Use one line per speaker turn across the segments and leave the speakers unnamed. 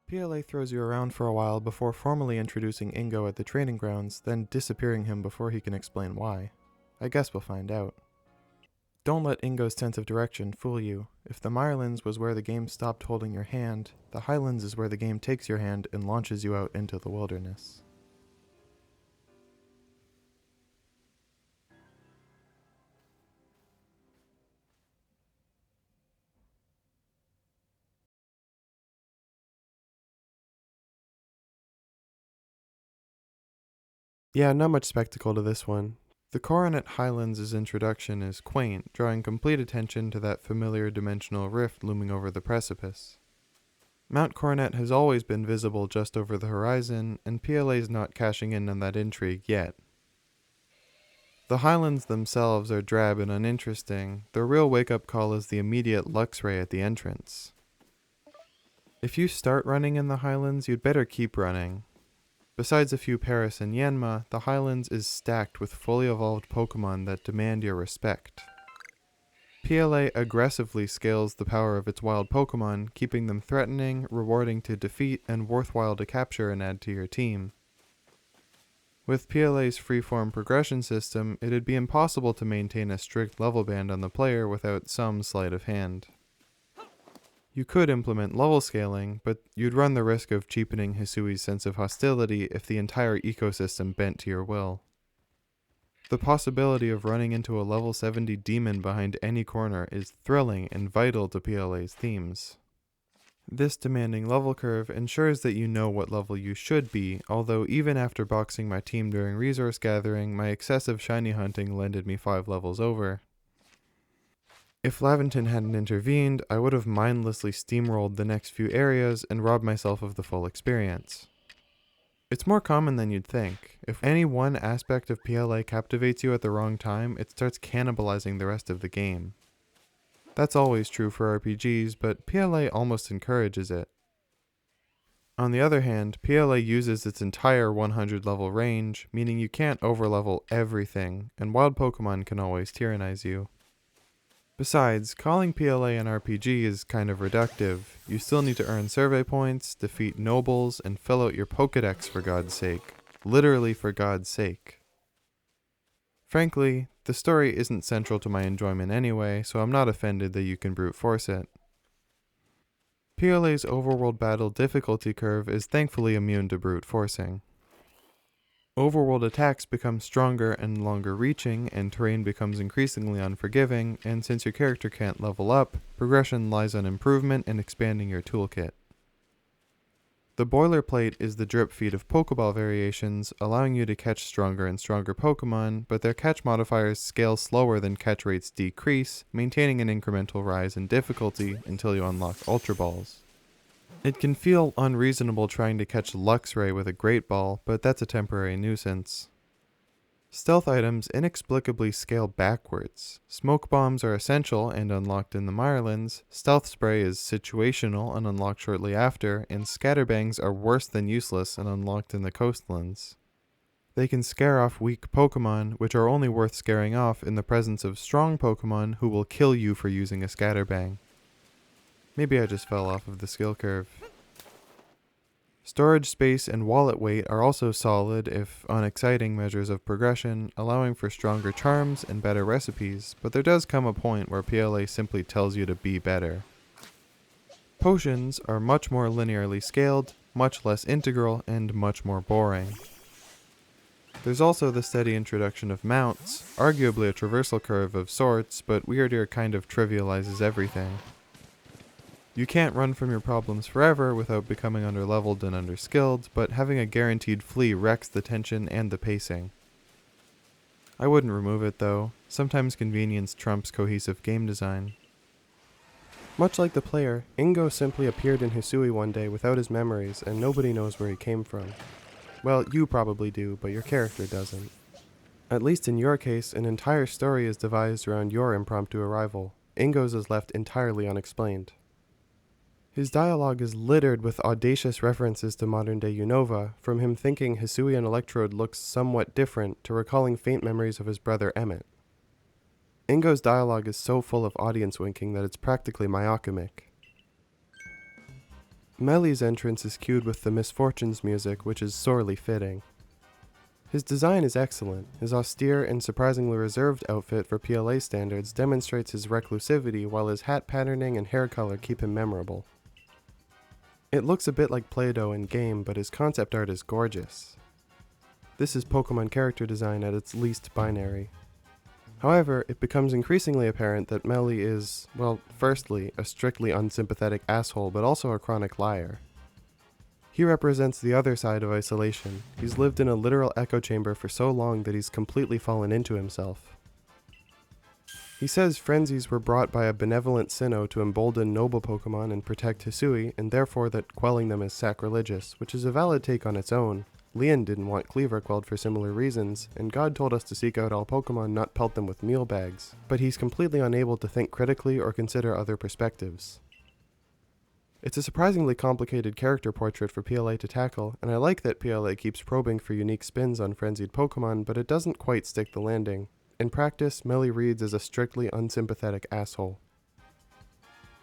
PLA throws you around for a while before formally introducing Ingo at the training grounds, then disappearing him before he can explain why. I guess we'll find out. Don't let Ingo's sense of direction fool you. If the Highlands was where the game stopped holding your hand, the Highlands is where the game takes your hand and launches you out into the wilderness. Yeah, not much spectacle to this one. The Coronet Highlands' introduction is quaint, drawing complete attention to that familiar dimensional rift looming over the precipice. Mount Coronet has always been visible just over the horizon, and PLA's not cashing in on that intrigue yet. The Highlands themselves are drab and uninteresting. The real wake-up call is the immediate Luxray at the entrance. If you start running in the Highlands, you'd better keep running. Besides a few Paris and Yanma, the Highlands is stacked with fully evolved Pokemon that demand your respect. PLA aggressively scales the power of its wild Pokemon, keeping them threatening, rewarding to defeat, and worthwhile to capture and add to your team. With PLA's freeform progression system, it'd be impossible to maintain a strict level band on the player without some sleight of hand. You could implement level scaling, but you'd run the risk of cheapening Hisui's sense of hostility if the entire ecosystem bent to your will. The possibility of running into a level 70 demon behind any corner is thrilling and vital to PLA's themes. This demanding level curve ensures that you know what level you should be, although even after boxing my team during resource gathering, my excessive shiny hunting landed me 5 levels over. If Laventon hadn't intervened, I would have mindlessly steamrolled the next few areas and robbed myself of the full experience. It's more common than you'd think. If any one aspect of PLA captivates you at the wrong time, it starts cannibalizing the rest of the game. That's always true for RPGs, but PLA almost encourages it. On the other hand, PLA uses its entire 100 level range, meaning you can't overlevel everything, and wild Pokemon can always tyrannize you. Besides, calling PLA an RPG is kind of reductive. You still need to earn survey points, defeat nobles, and fill out your Pokédex for God's sake. Literally for God's sake. Frankly, the story isn't central to my enjoyment anyway, so I'm not offended that you can brute force it. PLA's overworld battle difficulty curve is thankfully immune to brute forcing. Overworld attacks become stronger and longer reaching, and terrain becomes increasingly unforgiving, and since your character can't level up, progression lies on improvement and expanding your toolkit. The boilerplate is the drip feed of Pokeball variations, allowing you to catch stronger and stronger Pokemon, but their catch modifiers scale slower than catch rates decrease, maintaining an incremental rise in difficulty until you unlock Ultra Balls. It can feel unreasonable trying to catch Luxray with a Great Ball, but that's a temporary nuisance. Stealth items inexplicably scale backwards. Smoke bombs are essential and unlocked in the Highlands, stealth spray is situational and unlocked shortly after, and scatterbangs are worse than useless and unlocked in the coastlands. They can scare off weak Pokemon, which are only worth scaring off in the presence of strong Pokemon who will kill you for using a scatterbang. Maybe I just fell off of the skill curve. Storage space and wallet weight are also solid, if unexciting, measures of progression, allowing for stronger charms and better recipes, but there does come a point where PLA simply tells you to be better. Potions are much more linearly scaled, much less integral, and much more boring. There's also the steady introduction of mounts, arguably a traversal curve of sorts, but Weirdeer kind of trivializes everything. You can't run from your problems forever without becoming underleveled and underskilled, but having a guaranteed flee wrecks the tension and the pacing. I wouldn't remove it though. Sometimes convenience trumps cohesive game design.
Much like the player, Ingo simply appeared in Hisui one day without his memories, and nobody knows where he came from. Well, you probably do, but your character doesn't. At least in your case, an entire story is devised around your impromptu arrival. Ingo's is left entirely unexplained. His dialogue is littered with audacious references to modern-day Unova, from him thinking Hisui and Electrode looks somewhat different to recalling faint memories of his brother Emmett. Ingo's dialogue is so full of audience winking that it's practically myochemic. Melly's entrance is cued with the Misfortunes music, which is sorely fitting. His design is excellent. His austere and surprisingly reserved outfit for PLA standards demonstrates his reclusivity, while his hat patterning and hair color keep him memorable. It looks a bit like Play-Doh in game, but his concept art is gorgeous. This is Pokemon character design at its least binary. However, it becomes increasingly apparent that Melly is, well, firstly, a strictly unsympathetic asshole, but also a chronic liar. He represents the other side of isolation. He's lived in a literal echo chamber for so long that he's completely fallen into himself. He says frenzies were brought by a benevolent Sinnoh to embolden noble Pokemon and protect Hisui, and therefore that quelling them is sacrilegious, which is a valid take on its own. Lian didn't want Cleaver quelled for similar reasons, and God told us to seek out all Pokemon, not pelt them with meal bags, but he's completely unable to think critically or consider other perspectives. It's a surprisingly complicated character portrait for PLA to tackle, and I like that PLA keeps probing for unique spins on frenzied Pokemon, but it doesn't quite stick the landing. In practice, Melly reads as a strictly unsympathetic asshole.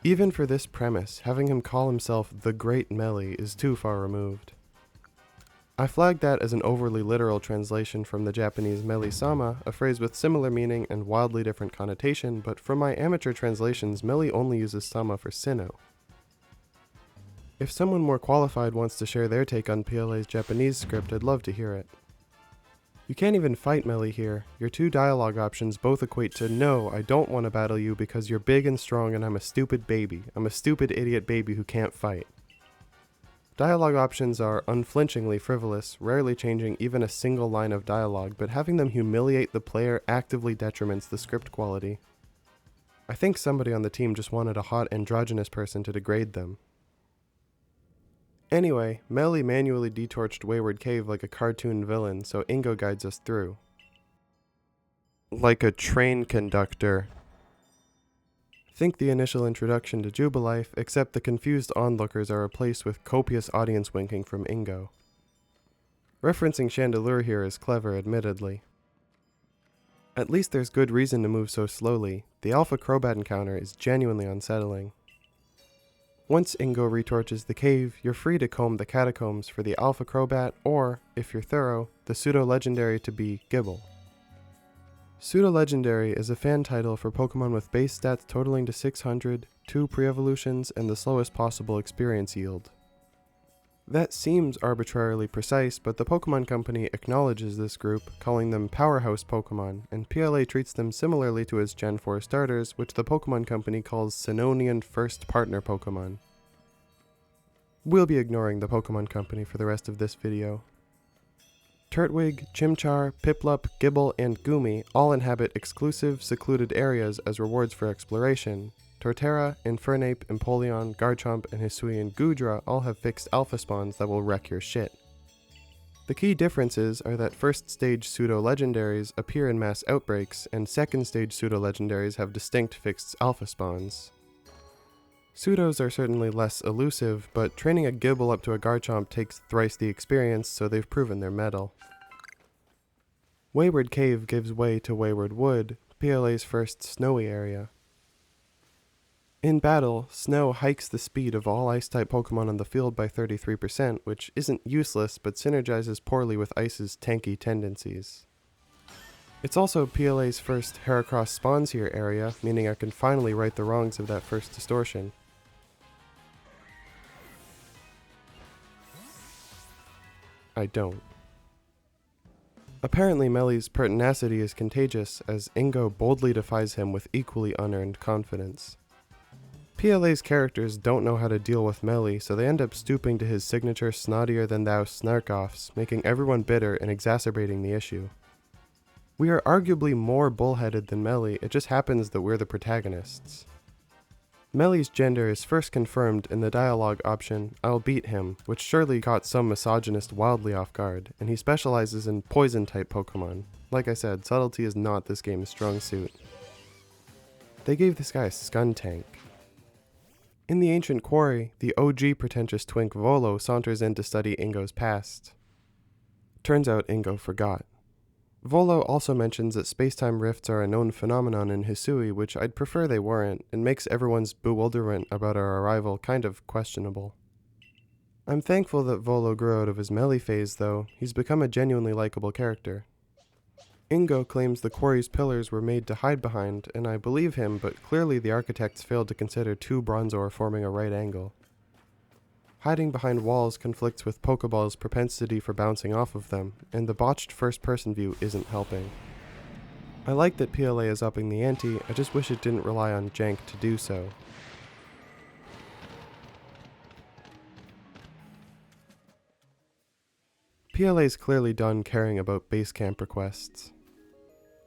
Even for this premise, having him call himself the Great Melly is too far removed. I flagged that as an overly literal translation from the Japanese Melly-sama, a phrase with similar meaning and wildly different connotation, but from my amateur translations, Melly only uses sama for Sinnoh. If someone more qualified wants to share their take on PLA's Japanese script, I'd love to hear it. You can't even fight Melly here. Your two dialogue options both equate to "No, I don't want to battle you because you're big and strong and I'm a stupid baby. I'm a stupid idiot baby who can't fight." Dialogue options are unflinchingly frivolous, rarely changing even a single line of dialogue, but having them humiliate the player actively detriments the script quality. I think somebody on the team just wanted a hot androgynous person to degrade them. Anyway, Melly manually detorched Wayward Cave like a cartoon villain, so Ingo guides us through. Like a train conductor. Think the initial introduction to Jubilife, except the confused onlookers are replaced with copious audience winking from Ingo. Referencing Chandelure here is clever, admittedly. At least there's good reason to move so slowly. The Alpha Crobat encounter is genuinely unsettling. Once Ingo retorches the cave, you're free to comb the catacombs for the Alpha Crobat, or, if you're thorough, the pseudo-legendary to be Gible. Pseudo-legendary is a fan title for Pokemon with base stats totaling to 600, 2 pre-evolutions, and the slowest possible experience yield. That seems arbitrarily precise, but the Pokemon Company acknowledges this group, calling them Powerhouse Pokemon, and PLA treats them similarly to its Gen 4 starters, which the Pokemon Company calls Sinonian First Partner Pokemon. We'll be ignoring the Pokemon Company for the rest of this video. Turtwig, Chimchar, Piplup, Gible, and Goomy all inhabit exclusive, secluded areas as rewards for exploration. Torterra, Infernape, Empoleon, Garchomp, and Hisui and Goodra all have fixed alpha spawns that will wreck your shit. The key differences are that first stage pseudo-legendaries appear in mass outbreaks, and second stage pseudo-legendaries have distinct fixed alpha spawns. Pseudos are certainly less elusive, but training a Gible up to a Garchomp takes thrice the experience, so they've proven their mettle. Wayward Cave gives way to Wayward Wood, PLA's first snowy area. In battle, Snow hikes the speed of all Ice-type Pokemon on the field by 33%, which isn't useless, but synergizes poorly with Ice's tanky tendencies. It's also PLA's first Heracross spawns here area, meaning I can finally right the wrongs of that first distortion. I don't. Apparently Melly's pertinacity is contagious, as Ingo boldly defies him with equally unearned confidence. PLA's characters don't know how to deal with Melly, so they end up stooping to his signature snottier-than-thou snark-offs, making everyone bitter and exacerbating the issue. We are arguably more bullheaded than Melly, it just happens that we're the protagonists. Melly's gender is first confirmed in the dialogue option, "I'll beat him," which surely caught some misogynist wildly off guard, and he specializes in poison-type Pokemon. Like I said, subtlety is not this game's strong suit. They gave this guy a Skuntank. In the Ancient Quarry, the OG pretentious twink Volo saunters in to study Ingo's past. Turns out Ingo forgot. Volo also mentions that space-time rifts are a known phenomenon in Hisui, which I'd prefer they weren't, and makes everyone's bewilderment about our arrival kind of questionable. I'm thankful that Volo grew out of his melee phase though, he's become a genuinely likable character. Ingo claims the quarry's pillars were made to hide behind, and I believe him, but clearly the architects failed to consider two Bronzor forming a right angle. Hiding behind walls conflicts with Pokeball's propensity for bouncing off of them, and the botched first-person view isn't helping. I like that PLA is upping the ante, I just wish it didn't rely on jank to do so. PLA's clearly done caring about base camp requests.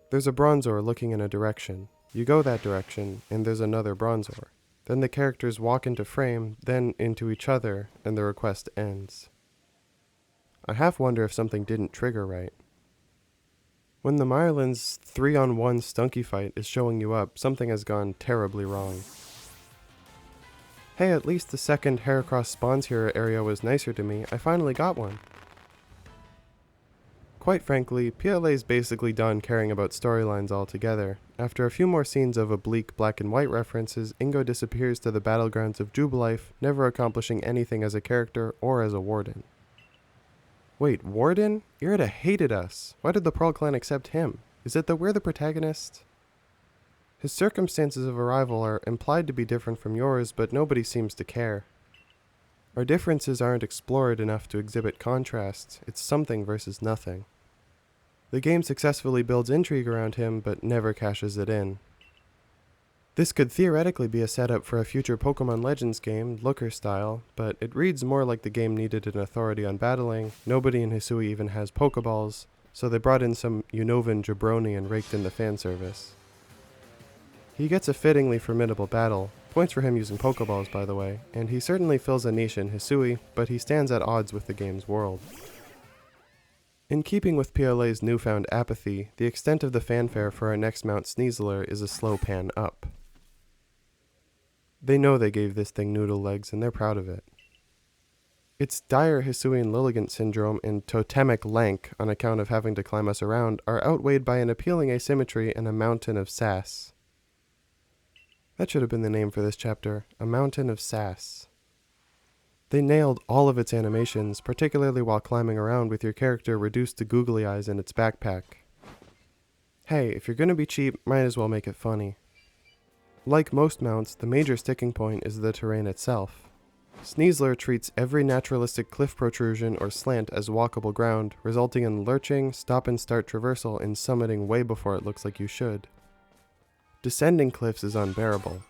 There's a Bronzor looking in a direction. You go that direction, and there's another Bronzor. Then the characters walk into frame, then into each other, and the request ends. I half wonder if something didn't trigger right. When the Myrlan's 3-on-1 Stunky fight is showing you up, something has gone terribly wrong. Hey, at least the second Heracross spawns here area was nicer to me. I finally got one. Quite frankly, PLA's basically done caring about storylines altogether. After a few more scenes of oblique black and white references, Ingo disappears to the battlegrounds of Jubilife, never accomplishing anything as a character or as a warden. Wait, warden? Irida hated us. Why did the Pearl Clan accept him? Is it that we're the protagonist? His circumstances of arrival are implied to be different from yours, but nobody seems to care. Our differences aren't explored enough to exhibit contrasts. It's something versus nothing. The game successfully builds intrigue around him, but never cashes it in. This could theoretically be a setup for a future Pokémon Legends game, Looker style, but it reads more like the game needed an authority on battling. Nobody in Hisui even has Pokeballs, so they brought in some Unovan jabroni and raked in the fan service. He gets a fittingly formidable battle, points for him using Pokeballs by the way, and he certainly fills a niche in Hisui, but he stands at odds with the game's world. In keeping with PLA's newfound apathy, the extent of the fanfare for our next Mount Sneasler is a slow pan up. They know they gave this thing noodle legs and they're proud of it. Its dire Hisuian Lilligant syndrome and totemic lank on account of having to climb us around are outweighed by an appealing asymmetry and a Mountain of Sass. That should have been the name for this chapter, a Mountain of Sass. They nailed all of its animations, particularly while climbing around with your character reduced to googly eyes in its backpack. Hey, if you're gonna be cheap, might as well make it funny. Like most mounts, the major sticking point is the terrain itself. Sneasler treats every naturalistic cliff protrusion or slant as walkable ground, resulting in lurching, stop-and-start traversal and summiting way before it looks like you should. Descending cliffs is unbearable.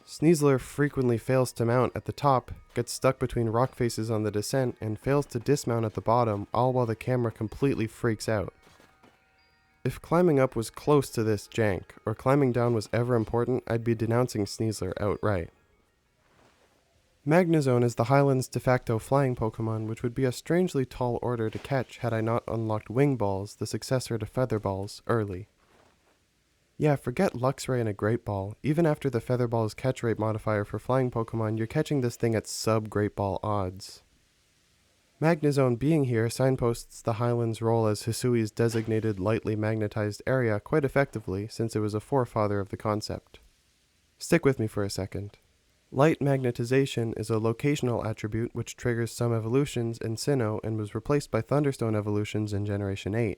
Sneasler frequently fails to mount at the top, gets stuck between rock faces on the descent, and fails to dismount at the bottom, all while the camera completely freaks out. If climbing up was close to this jank, or climbing down was ever important, I'd be denouncing Sneasler outright. Magnezone is the Highlands' de facto flying Pokemon, which would be a strangely tall order to catch had I not unlocked Wing Balls, the successor to Feather Balls, early. Yeah, forget Luxray and a Great Ball. Even after the Feather Ball's catch rate modifier for flying Pokemon, you're catching this thing at sub-Great Ball odds. Magnezone being here signposts the Highlands' role as Hisui's designated lightly magnetized area quite effectively, since it was a forefather of the concept. Stick with me for a second. Light magnetization is a locational attribute which triggers some evolutions in Sinnoh and was replaced by Thunderstone evolutions in Generation 8.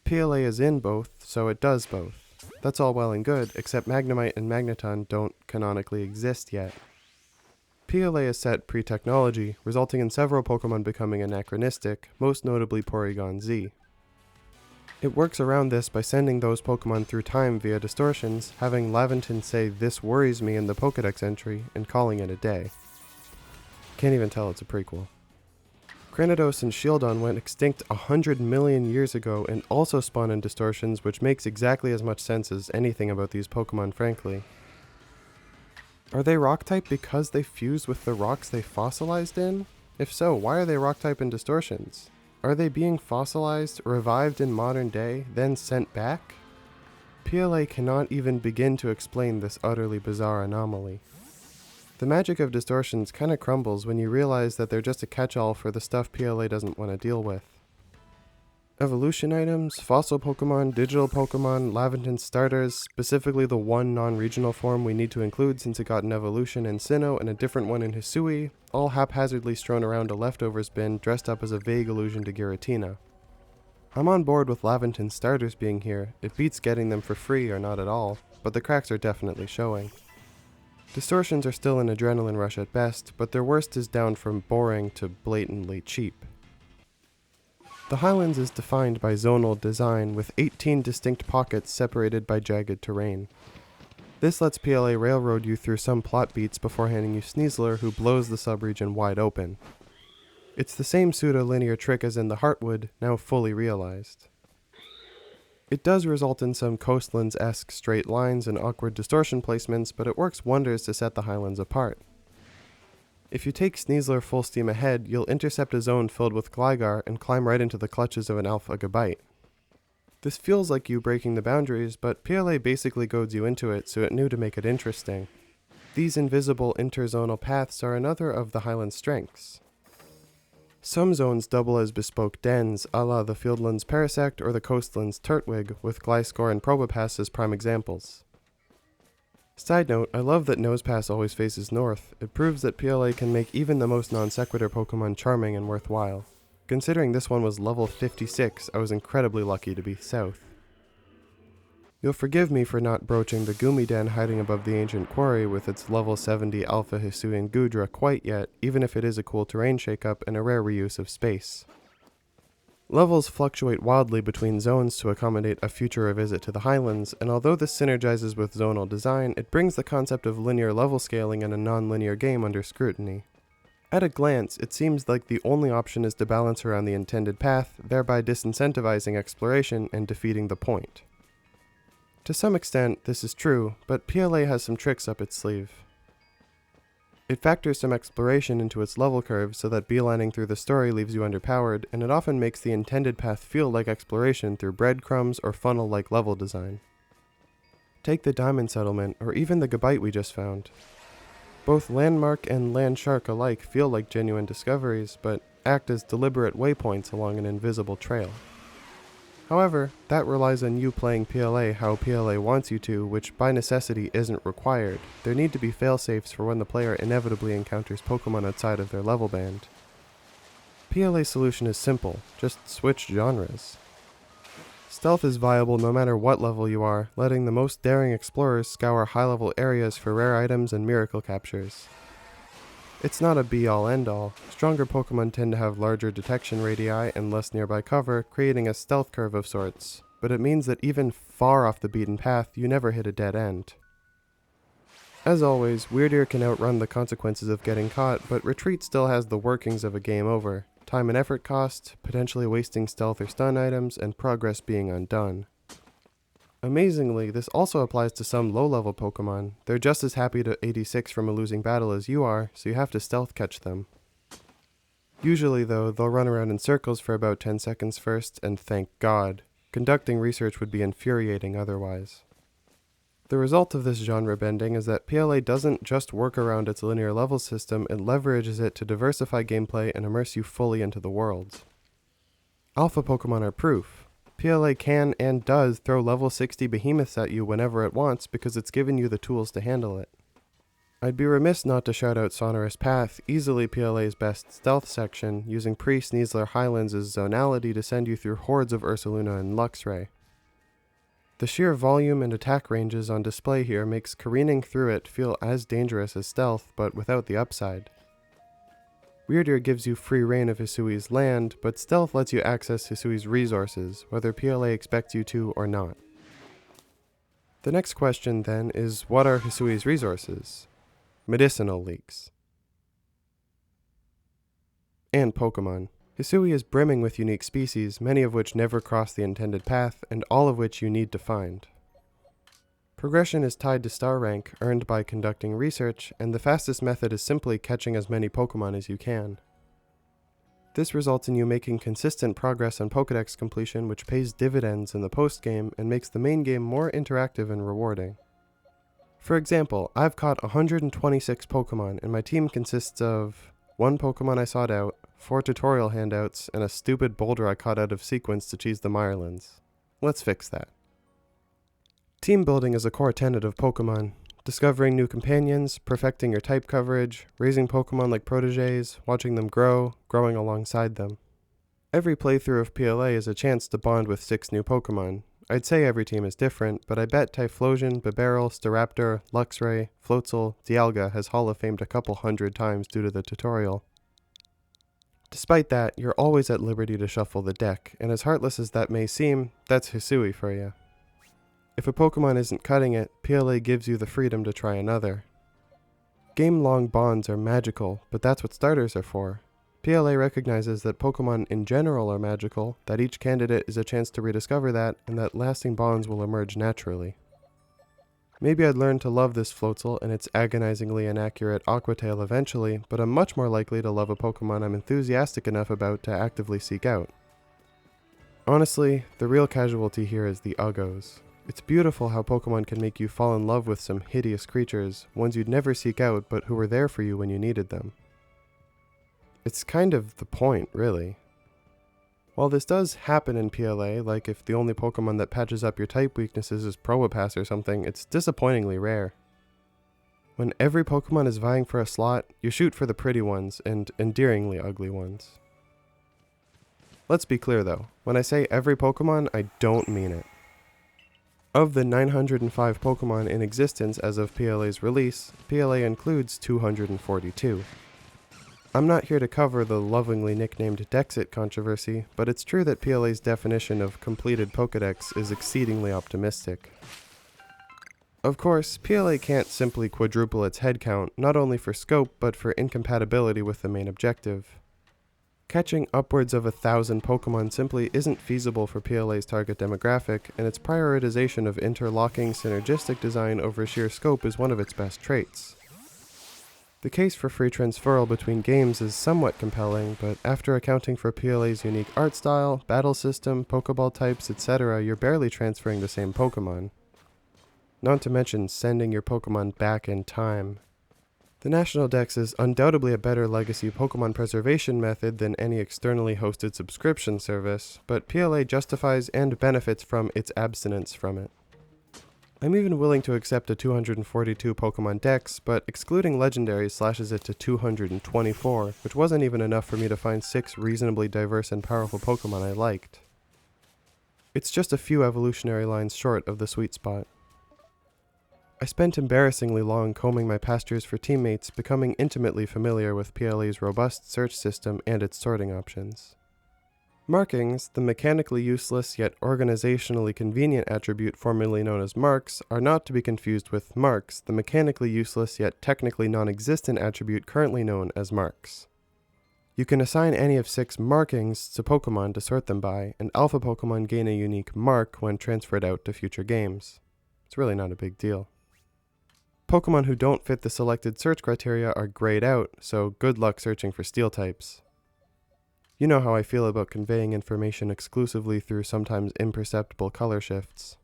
PLA is in both, so it does both. That's all well and good, except Magnemite and Magneton don't canonically exist yet. PLA is set pre-technology, resulting in several Pokemon becoming anachronistic, most notably Porygon Z. It works around this by sending those Pokemon through time via distortions, having Laventon say "this worries me" in the Pokedex entry, and calling it a day. Can't even tell it's a prequel. Cranidos and Shieldon went extinct 100 million years ago and also spawn in distortions, which makes exactly as much sense as anything about these Pokemon, frankly. Are they rock-type because they fused with the rocks they fossilized in? If so, why are they rock-type in distortions? Are they being fossilized, revived in modern day, then sent back? PLA cannot even begin to explain this utterly bizarre anomaly. The magic of distortions kinda crumbles when you realize that they're just a catch-all for the stuff PLA doesn't want to deal with. Evolution items, fossil Pokemon, digital Pokemon, Laventon starters, specifically the one non-regional form we need to include since it got an evolution in Sinnoh and a different one in Hisui, all haphazardly strewn around a leftovers bin dressed up as a vague allusion to Giratina. I'm on board with Laventon starters being here. It beats getting them for free or not at all, but the cracks are definitely showing. Distortions are still an adrenaline rush at best, but their worst is down from boring to blatantly cheap. The Highlands is defined by zonal design with 18 distinct pockets separated by jagged terrain. This lets PLA railroad you through some plot beats before handing you Sneasler, who blows the subregion wide open. It's the same pseudo-linear trick as in the Heartwood, now fully realized. It does result in some Coastlands-esque straight lines and awkward distortion placements, but it works wonders to set the Highlands apart. If you take Sneasler full steam ahead, you'll intercept a zone filled with Gligar and climb right into the clutches of an Alpha Gabite. This feels like you breaking the boundaries, but PLA basically goads you into it, so it knew to make it interesting. These invisible interzonal paths are another of the Highlands' strengths. Some zones double as bespoke dens, a la the Fieldlands Parasect or the Coastlands Turtwig, with Gliscor and Probopass as prime examples. Side note, I love that Nosepass always faces north. It proves that PLA can make even the most non-sequitur Pokemon charming and worthwhile. Considering this one was level 56, I was incredibly lucky to be south. You'll forgive me for not broaching the Goomy Den hiding above the ancient quarry with its level 70 Alpha Hisuian Gudra quite yet, even if it is a cool terrain shakeup and a rare reuse of space. Levels fluctuate wildly between zones to accommodate a future revisit to the Highlands, and although this synergizes with zonal design, it brings the concept of linear level scaling in a non-linear game under scrutiny. At a glance, it seems like the only option is to balance around the intended path, thereby disincentivizing exploration and defeating the point. To some extent, this is true, but PLA has some tricks up its sleeve. It factors some exploration into its level curve so that beelining through the story leaves you underpowered, and it often makes the intended path feel like exploration through breadcrumbs or funnel-like level design. Take the Diamond Settlement, or even the Gabite we just found. Both Landmark and Landshark alike feel like genuine discoveries, but act as deliberate waypoints along an invisible trail. However, that relies on you playing PLA how PLA wants you to, which by necessity isn't required. There need to be failsafes for when the player inevitably encounters Pokemon outside of their level band. PLA's solution is simple, just switch genres. Stealth is viable no matter what level you are, letting the most daring explorers scour high-level areas for rare items and miracle captures. It's not a be-all end-all. Stronger Pokemon tend to have larger detection radii and less nearby cover, creating a stealth curve of sorts, but it means that even far off the beaten path, you never hit a dead end. As always, Weirdeer can outrun the consequences of getting caught, but Retreat still has the workings of a game over. Time and effort cost, potentially wasting stealth or stun items, and progress being undone. Amazingly, this also applies to some low-level Pokemon. They're just as happy to 86 from a losing battle as you are, so you have to stealth catch them. Usually though, they'll run around in circles for about 10 seconds first, and thank God. Conducting research would be infuriating otherwise. The result of this genre bending is that PLA doesn't just work around its linear level system, it leverages it to diversify gameplay and immerse you fully into the world. Alpha Pokemon are proof. PLA can and does throw level 60 behemoths at you whenever it wants because it's given you the tools to handle it. I'd be remiss not to shout out Sonorous Path, easily PLA's best stealth section, using pre-Sneasler Highlands' zonality to send you through hordes of Ursaluna and Luxray. The sheer volume and attack ranges on display here makes careening through it feel as dangerous as stealth, but without the upside. Weirdeer gives you free reign of Hisui's land, but stealth lets you access Hisui's resources, whether PLA expects you to or not. The next question, then, is what are Hisui's resources? Medicinal leaks. And Pokemon. Hisui is brimming with unique species, many of which never cross the intended path, and all of which you need to find. Progression is tied to star rank, earned by conducting research, and the fastest method is simply catching as many Pokemon as you can. This results in you making consistent progress on Pokédex completion, which pays dividends in the post-game and makes the main game more interactive and rewarding. For example, I've caught 126 Pokemon, and my team consists of 1 Pokemon I sought out, 4 tutorial handouts, and a stupid boulder I caught out of sequence to cheese the Mirelins. Let's fix that. Team building is a core tenet of Pokemon. Discovering new companions, perfecting your type coverage, raising Pokemon like protégés, watching them grow, growing alongside them. Every playthrough of PLA is a chance to bond with 6 new Pokemon. I'd say every team is different, but I bet Typhlosion, Bibarel, Staraptor, Luxray, Floatzel, Dialga has Hall of Famed a couple hundred times due to the tutorial. Despite that, you're always at liberty to shuffle the deck, and as heartless as that may seem, that's Hisui for you. If a Pokemon isn't cutting it, PLA gives you the freedom to try another. Game-long bonds are magical, but that's what starters are for. PLA recognizes that Pokemon in general are magical, that each candidate is a chance to rediscover that, and that lasting bonds will emerge naturally. Maybe I'd learn to love this Floatzel and its agonizingly inaccurate Aqua Tail eventually, but I'm much more likely to love a Pokemon I'm enthusiastic enough about to actively seek out. Honestly, the real casualty here is the Uggos. It's beautiful how Pokemon can make you fall in love with some hideous creatures, ones you'd never seek out but who were there for you when you needed them. It's kind of the point, really. While this does happen in PLA, like if the only Pokemon that patches up your type weaknesses is Probopass or something, it's disappointingly rare. When every Pokemon is vying for a slot, you shoot for the pretty ones and endearingly ugly ones. Let's be clear though, when I say every Pokemon, I don't mean it. Of the 905 Pokemon in existence as of PLA's release, PLA includes 242. I'm not here to cover the lovingly nicknamed Dexit controversy, but it's true that PLA's definition of completed Pokédex is exceedingly optimistic. Of course, PLA can't simply quadruple its headcount, not only for scope, but for incompatibility with the main objective. Catching upwards of 1,000 Pokemon simply isn't feasible for PLA's target demographic, and its prioritization of interlocking synergistic design over sheer scope is one of its best traits. The case for free transferal between games is somewhat compelling, but after accounting for PLA's unique art style, battle system, Pokeball types, etc., you're barely transferring the same Pokemon. Not to mention sending your Pokemon back in time. The National Dex is undoubtedly a better legacy Pokemon preservation method than any externally hosted subscription service, but PLA justifies and benefits from its abstinence from it. I'm even willing to accept a 242 Pokemon Dex, but excluding legendaries slashes it to 224, which wasn't even enough for me to find 6 reasonably diverse and powerful Pokemon I liked. It's just a few evolutionary lines short of the sweet spot. I spent embarrassingly long combing my pastures for teammates, becoming intimately familiar with PLA's robust search system and its sorting options. Markings, the mechanically useless yet organizationally convenient attribute formerly known as marks, are not to be confused with marks, the mechanically useless yet technically non-existent attribute currently known as marks. You can assign any of 6 markings to Pokemon to sort them by, and alpha Pokemon gain a unique mark when transferred out to future games. It's really not a big deal. Pokemon who don't fit the selected search criteria are grayed out, so good luck searching for steel types. You know how I feel about conveying information exclusively through sometimes imperceptible color shifts.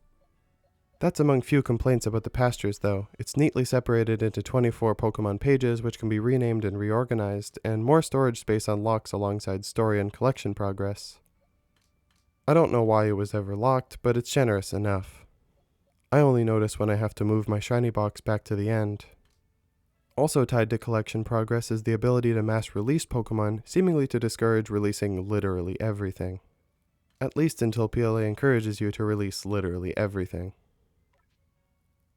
That's among few complaints about the pastures though. It's neatly separated into 24 Pokemon pages which can be renamed and reorganized, and more storage space unlocks alongside story and collection progress. I don't know why it was ever locked, but it's generous enough. I only notice when I have to move my shiny box back to the end. Also tied to collection progress is the ability to mass release Pokemon, seemingly to discourage releasing literally everything. At least until PLA encourages you to release literally everything.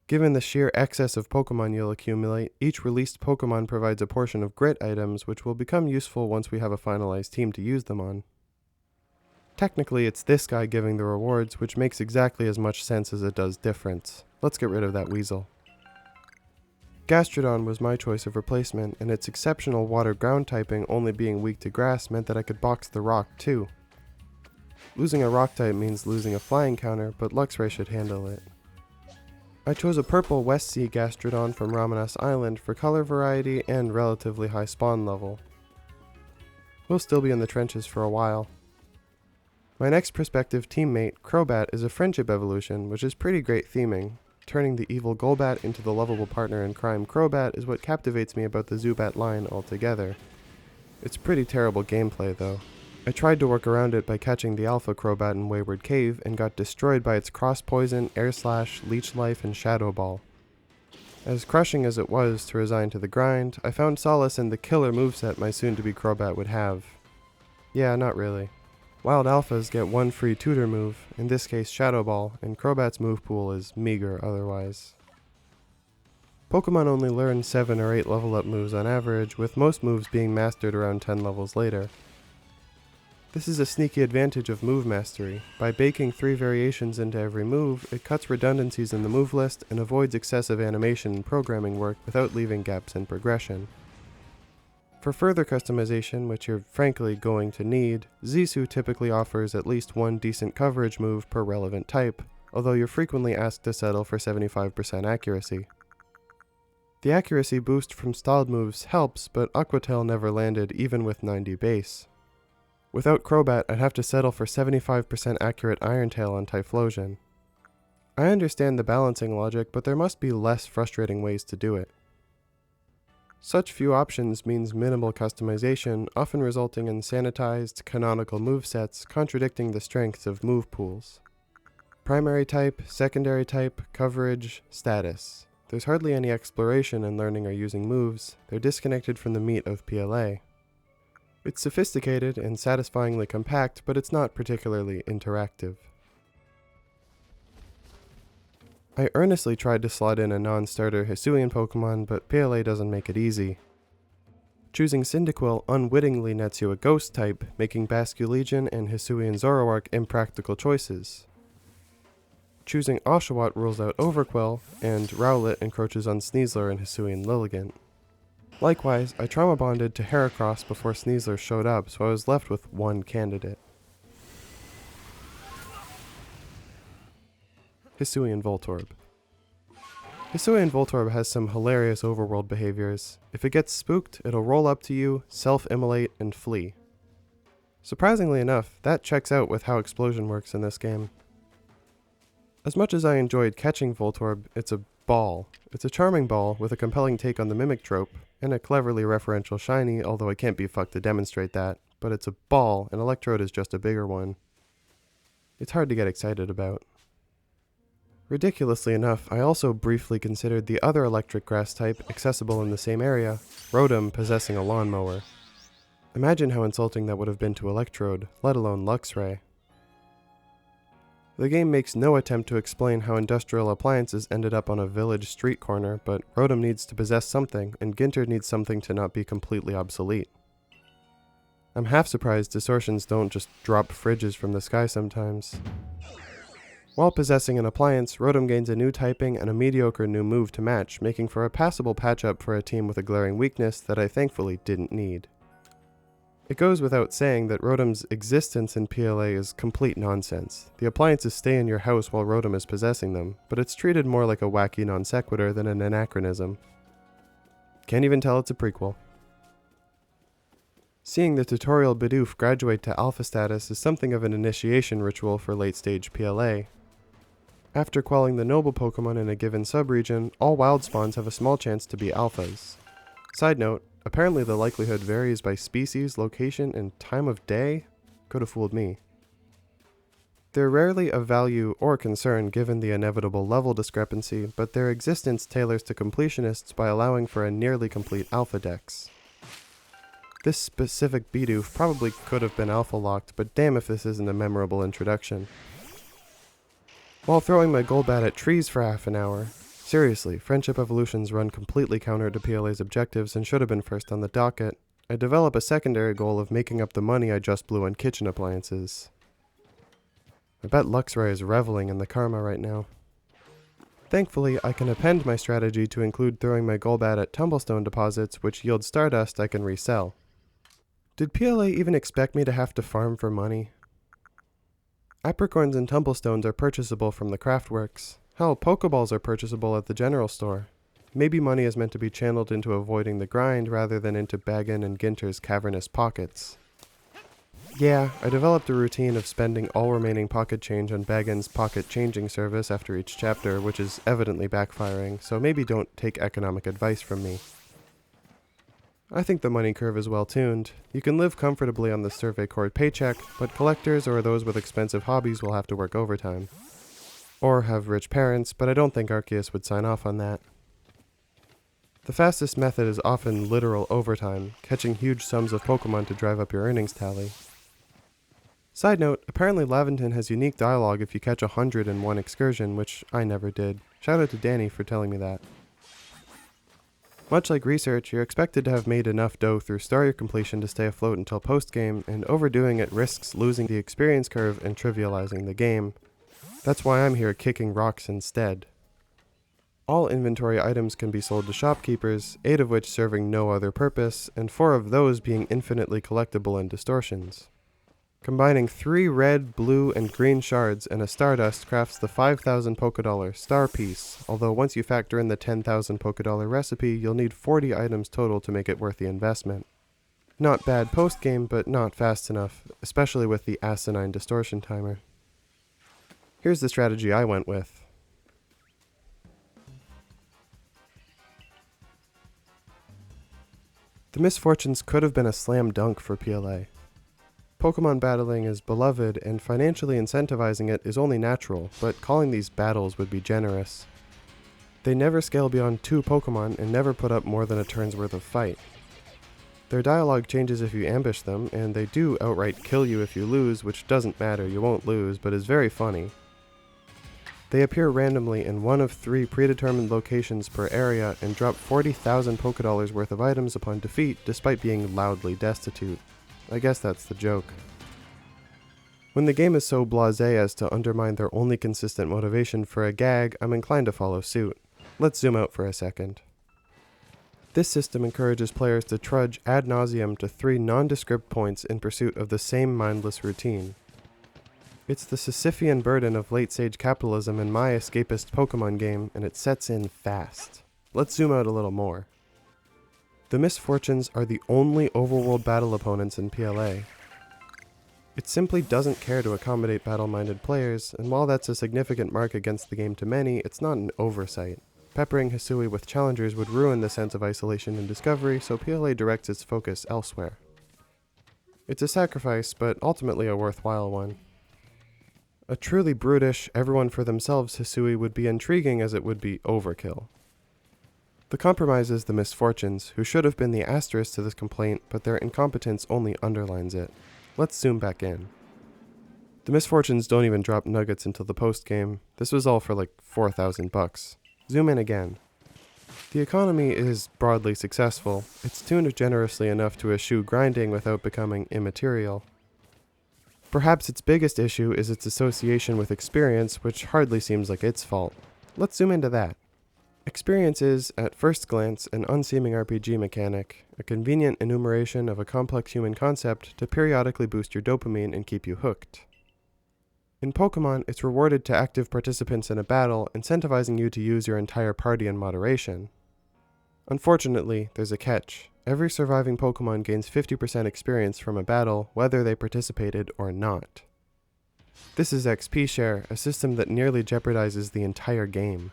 Given the sheer excess of Pokemon you'll accumulate, each released Pokemon provides a portion of grit items which will become useful once we have a finalized team to use them on. Technically, it's this guy giving the rewards, which makes exactly as much sense as it does difference. Let's get rid of that weasel. Gastrodon was my choice of replacement, and its exceptional water ground typing only being weak to grass meant that I could box the rock too. Losing a rock type means losing a flying counter, but Luxray should handle it. I chose a purple West Sea Gastrodon from Ramanas Island for color variety and relatively high spawn level. We'll still be in the trenches for a while. My next prospective teammate, Crobat, is a friendship evolution, which is pretty great theming. Turning the evil Golbat into the lovable partner in crime Crobat is what captivates me about the Zubat line altogether. It's pretty terrible gameplay though. I tried to work around it by catching the Alpha Crobat in Wayward Cave and got destroyed by its Cross Poison, Air Slash, Leech Life, and Shadow Ball. As crushing as it was to resign to the grind, I found solace in the killer moveset my soon-to-be Crobat would have. Yeah, not really. Wild Alphas get one free tutor move, in this case Shadow Ball, and Crobat's move pool is meager otherwise. Pokemon only learn 7 or 8 level up moves on average, with most moves being mastered around 10 levels later. This is a sneaky advantage of move mastery. By baking 3 variations into every move, it cuts redundancies in the move list and avoids excessive animation and programming work without leaving gaps in progression. For further customization, which you're frankly going to need, Zissou typically offers at least one decent coverage move per relevant type, although you're frequently asked to settle for 75% accuracy. The accuracy boost from stalled moves helps, but Aquatail never landed even with 90 base. Without Crobat, I'd have to settle for 75% accurate Iron Tail on Typhlosion. I understand the balancing logic, but there must be less frustrating ways to do it. Such few options means minimal customization, often resulting in sanitized, canonical movesets contradicting the strengths of move pools. Primary type, secondary type, coverage, status. There's hardly any exploration in learning or using moves, they're disconnected from the meat of PLA. It's sophisticated and satisfyingly compact, but it's not particularly interactive. I earnestly tried to slot in a non-starter Hisuian Pokemon, but PLA doesn't make it easy. Choosing Cyndaquil unwittingly nets you a Ghost type, making Basculegion and Hisuian Zoroark impractical choices. Choosing Oshawott rules out Overqwil, and Rowlet encroaches on Sneasler and Hisuian Lilligant. Likewise, I trauma bonded to Heracross before Sneasler showed up, so I was left with one candidate. Hisuian Voltorb. Hisuian Voltorb has some hilarious overworld behaviors. If it gets spooked, it'll roll up to you, self-immolate, and flee. Surprisingly enough, that checks out with how Explosion works in this game. As much as I enjoyed catching Voltorb, it's a ball. It's a charming ball with a compelling take on the Mimic trope, and a cleverly referential shiny, although I can't be fucked to demonstrate that, but it's a ball, and Electrode is just a bigger one. It's hard to get excited about. Ridiculously enough, I also briefly considered the other electric grass type accessible in the same area, Rotom possessing a lawnmower. Imagine how insulting that would have been to Electrode, let alone Luxray. The game makes no attempt to explain how industrial appliances ended up on a village street corner, but Rotom needs to possess something, and Ginter needs something to not be completely obsolete. I'm half surprised Distortions don't just drop fridges from the sky sometimes. While possessing an appliance, Rotom gains a new typing and a mediocre new move to match, making for a passable patch-up for a team with a glaring weakness that I thankfully didn't need. It goes without saying that Rotom's existence in PLA is complete nonsense. The appliances stay in your house while Rotom is possessing them, but it's treated more like a wacky non sequitur than an anachronism. Can't even tell it's a prequel. Seeing the tutorial Bidoof graduate to alpha status is something of an initiation ritual for late-stage PLA. After quelling the noble Pokemon in a given subregion, all wild spawns have a small chance to be alphas. Side note, apparently the likelihood varies by species, location, and time of day? Could have fooled me. They're rarely of value or concern given the inevitable level discrepancy, but their existence tailors to completionists by allowing for a nearly complete alpha dex. This specific Bidoof probably could have been alpha locked, but damn if this isn't a memorable introduction. While throwing my Golbat at trees for half an hour, seriously, friendship evolutions run completely counter to PLA's objectives and should have been first on the docket, I develop a secondary goal of making up the money I just blew on kitchen appliances. I bet Luxray is reveling in the karma right now. Thankfully, I can append my strategy to include throwing my Golbat at tumblestone deposits, which yield stardust I can resell. Did PLA even expect me to have to farm for money? Apricorns and tumblestones are purchasable from the Craftworks. Hell, Pokeballs are purchasable at the general store. Maybe money is meant to be channeled into avoiding the grind rather than into Baggin and Ginter's cavernous pockets. Yeah, I developed a routine of spending all remaining pocket change on Baggin's pocket changing service after each chapter, which is evidently backfiring, so maybe don't take economic advice from me. I think the money curve is well tuned. You can live comfortably on the Survey Corps paycheck, but collectors or those with expensive hobbies will have to work overtime. Or have rich parents, but I don't think Arceus would sign off on that. The fastest method is often literal overtime, catching huge sums of Pokemon to drive up your earnings tally. Side note, apparently Laventon has unique dialogue if you catch 100 in one excursion, which I never did. Shout out to Danny for telling me that. Much like research, you're expected to have made enough dough through story completion to stay afloat until post-game, and overdoing it risks losing the experience curve and trivializing the game. That's why I'm here kicking rocks instead. All inventory items can be sold to shopkeepers, 8 of which serving no other purpose, and 4 of those being infinitely collectible and distortions. Combining 3 red, blue, and green shards and a Stardust crafts the 5,000 Pokédollar Star Piece, although once you factor in the 10,000 Pokédollar recipe, you'll need 40 items total to make it worth the investment. Not bad post-game, but not fast enough, especially with the asinine distortion timer. Here's the strategy I went with. The misfortunes could have been a slam dunk for PLA. Pokemon battling is beloved, and financially incentivizing it is only natural, but calling these battles would be generous. They never scale beyond 2 Pokemon and never put up more than a turn's worth of fight. Their dialogue changes if you ambush them, and they do outright kill you if you lose, which doesn't matter, you won't lose, but is very funny. They appear randomly in 1 of 3 predetermined locations per area and drop 40,000 Pokédollars worth of items upon defeat despite being loudly destitute. I guess that's the joke. When the game is so blasé as to undermine their only consistent motivation for a gag, I'm inclined to follow suit. Let's zoom out for a second. This system encourages players to trudge ad nauseum to 3 nondescript points in pursuit of the same mindless routine. It's the Sisyphean burden of late-stage capitalism in my escapist Pokemon game, and it sets in fast. Let's zoom out a little more. The Misfortunes are the only overworld battle opponents in PLA. It simply doesn't care to accommodate battle-minded players, and while that's a significant mark against the game to many, it's not an oversight. Peppering Hisui with challengers would ruin the sense of isolation and discovery, so PLA directs its focus elsewhere. It's a sacrifice, but ultimately a worthwhile one. A truly brutish, everyone for themselves Hisui would be intriguing as it would be overkill. The compromise is the Misfortunes, who should have been the asterisk to this complaint, but their incompetence only underlines it. Let's zoom back in. The Misfortunes don't even drop nuggets until the post-game. This was all for like 4,000 bucks. Zoom in again. The economy is broadly successful. It's tuned generously enough to eschew grinding without becoming immaterial. Perhaps its biggest issue is its association with experience, which hardly seems like its fault. Let's zoom into that. Experience is, at first glance, an unseeming RPG mechanic, a convenient enumeration of a complex human concept to periodically boost your dopamine and keep you hooked. In Pokemon, it's rewarded to active participants in a battle, incentivizing you to use your entire party in moderation. Unfortunately, there's a catch. Every surviving Pokemon gains 50% experience from a battle, whether they participated or not. This is XP share, a system that nearly jeopardizes the entire game.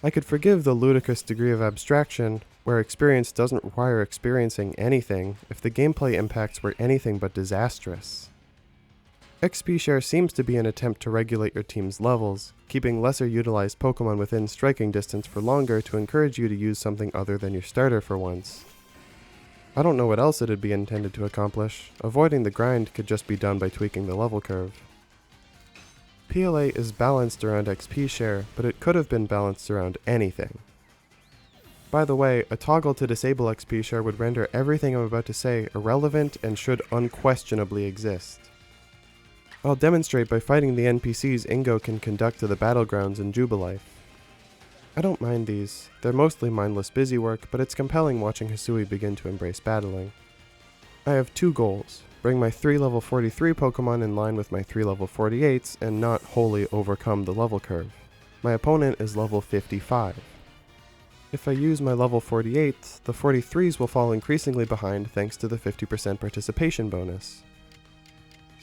I could forgive the ludicrous degree of abstraction, where experience doesn't require experiencing anything, if the gameplay impacts were anything but disastrous. XP share seems to be an attempt to regulate your team's levels, keeping lesser utilized Pokemon within striking distance for longer to encourage you to use something other than your starter for once. I don't know what else it'd be intended to accomplish. Avoiding the grind could just be done by tweaking the level curve. PLA is balanced around XP share, but it could have been balanced around anything. By the way, a toggle to disable XP share would render everything I'm about to say irrelevant and should unquestionably exist. I'll demonstrate by fighting the NPCs Ingo can conduct to the battlegrounds in Jubilife. I don't mind these. They're mostly mindless busy work, but it's compelling watching Hisui begin to embrace battling. I have 2 goals. Bring my 3 level 43 Pokemon in line with my 3 level 48s and not wholly overcome the level curve. My opponent is level 55. If I use my level 48, the 43s will fall increasingly behind thanks to the 50% participation bonus.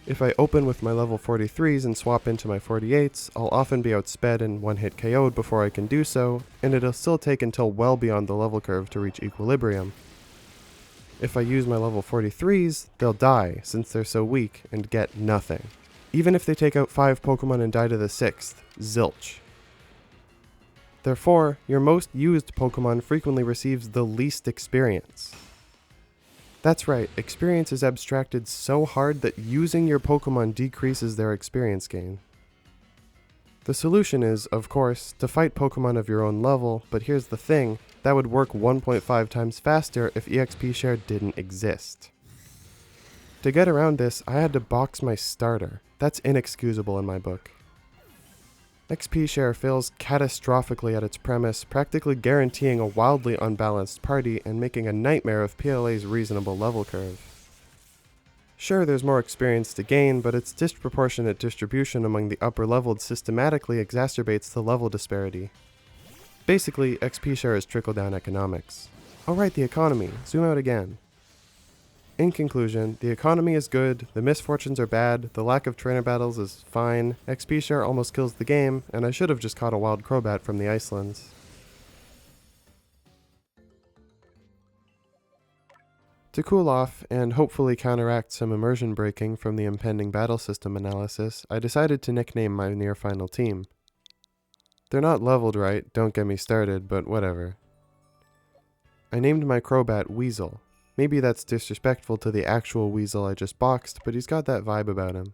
If I open with my level 43s and swap into my 48s, I'll often be outsped and one-hit KO'd before I can do so, and it'll still take until well beyond the level curve to reach equilibrium. If I use my level 43s, they'll die since they're so weak and get nothing. Even if they take out 5 Pokemon and die to the 6th, zilch. Therefore, your most used Pokemon frequently receives the least experience. That's right, experience is abstracted so hard that using your Pokemon decreases their experience gain. The solution is, of course, to fight Pokemon of your own level, but here's the thing, that would work 1.5 times faster if EXP share didn't exist. To get around this, I had to box my starter. That's inexcusable in my book. XP share fails catastrophically at its premise, practically guaranteeing a wildly unbalanced party and making a nightmare of PLA's reasonable level curve. Sure, there's more experience to gain, but its disproportionate distribution among the upper-leveled systematically exacerbates the level disparity. Basically, XP share is trickle-down economics. Alright, the economy. Zoom out again. In conclusion, the economy is good, the misfortunes are bad, the lack of trainer battles is fine, XP share almost kills the game, and I should have just caught a wild Crobat from the Icelands. To cool off, and hopefully counteract some immersion breaking from the impending battle system analysis, I decided to nickname my near-final team. They're not leveled right, don't get me started, but whatever. I named my Crobat Weasel. Maybe that's disrespectful to the actual Weasel I just boxed, but he's got that vibe about him.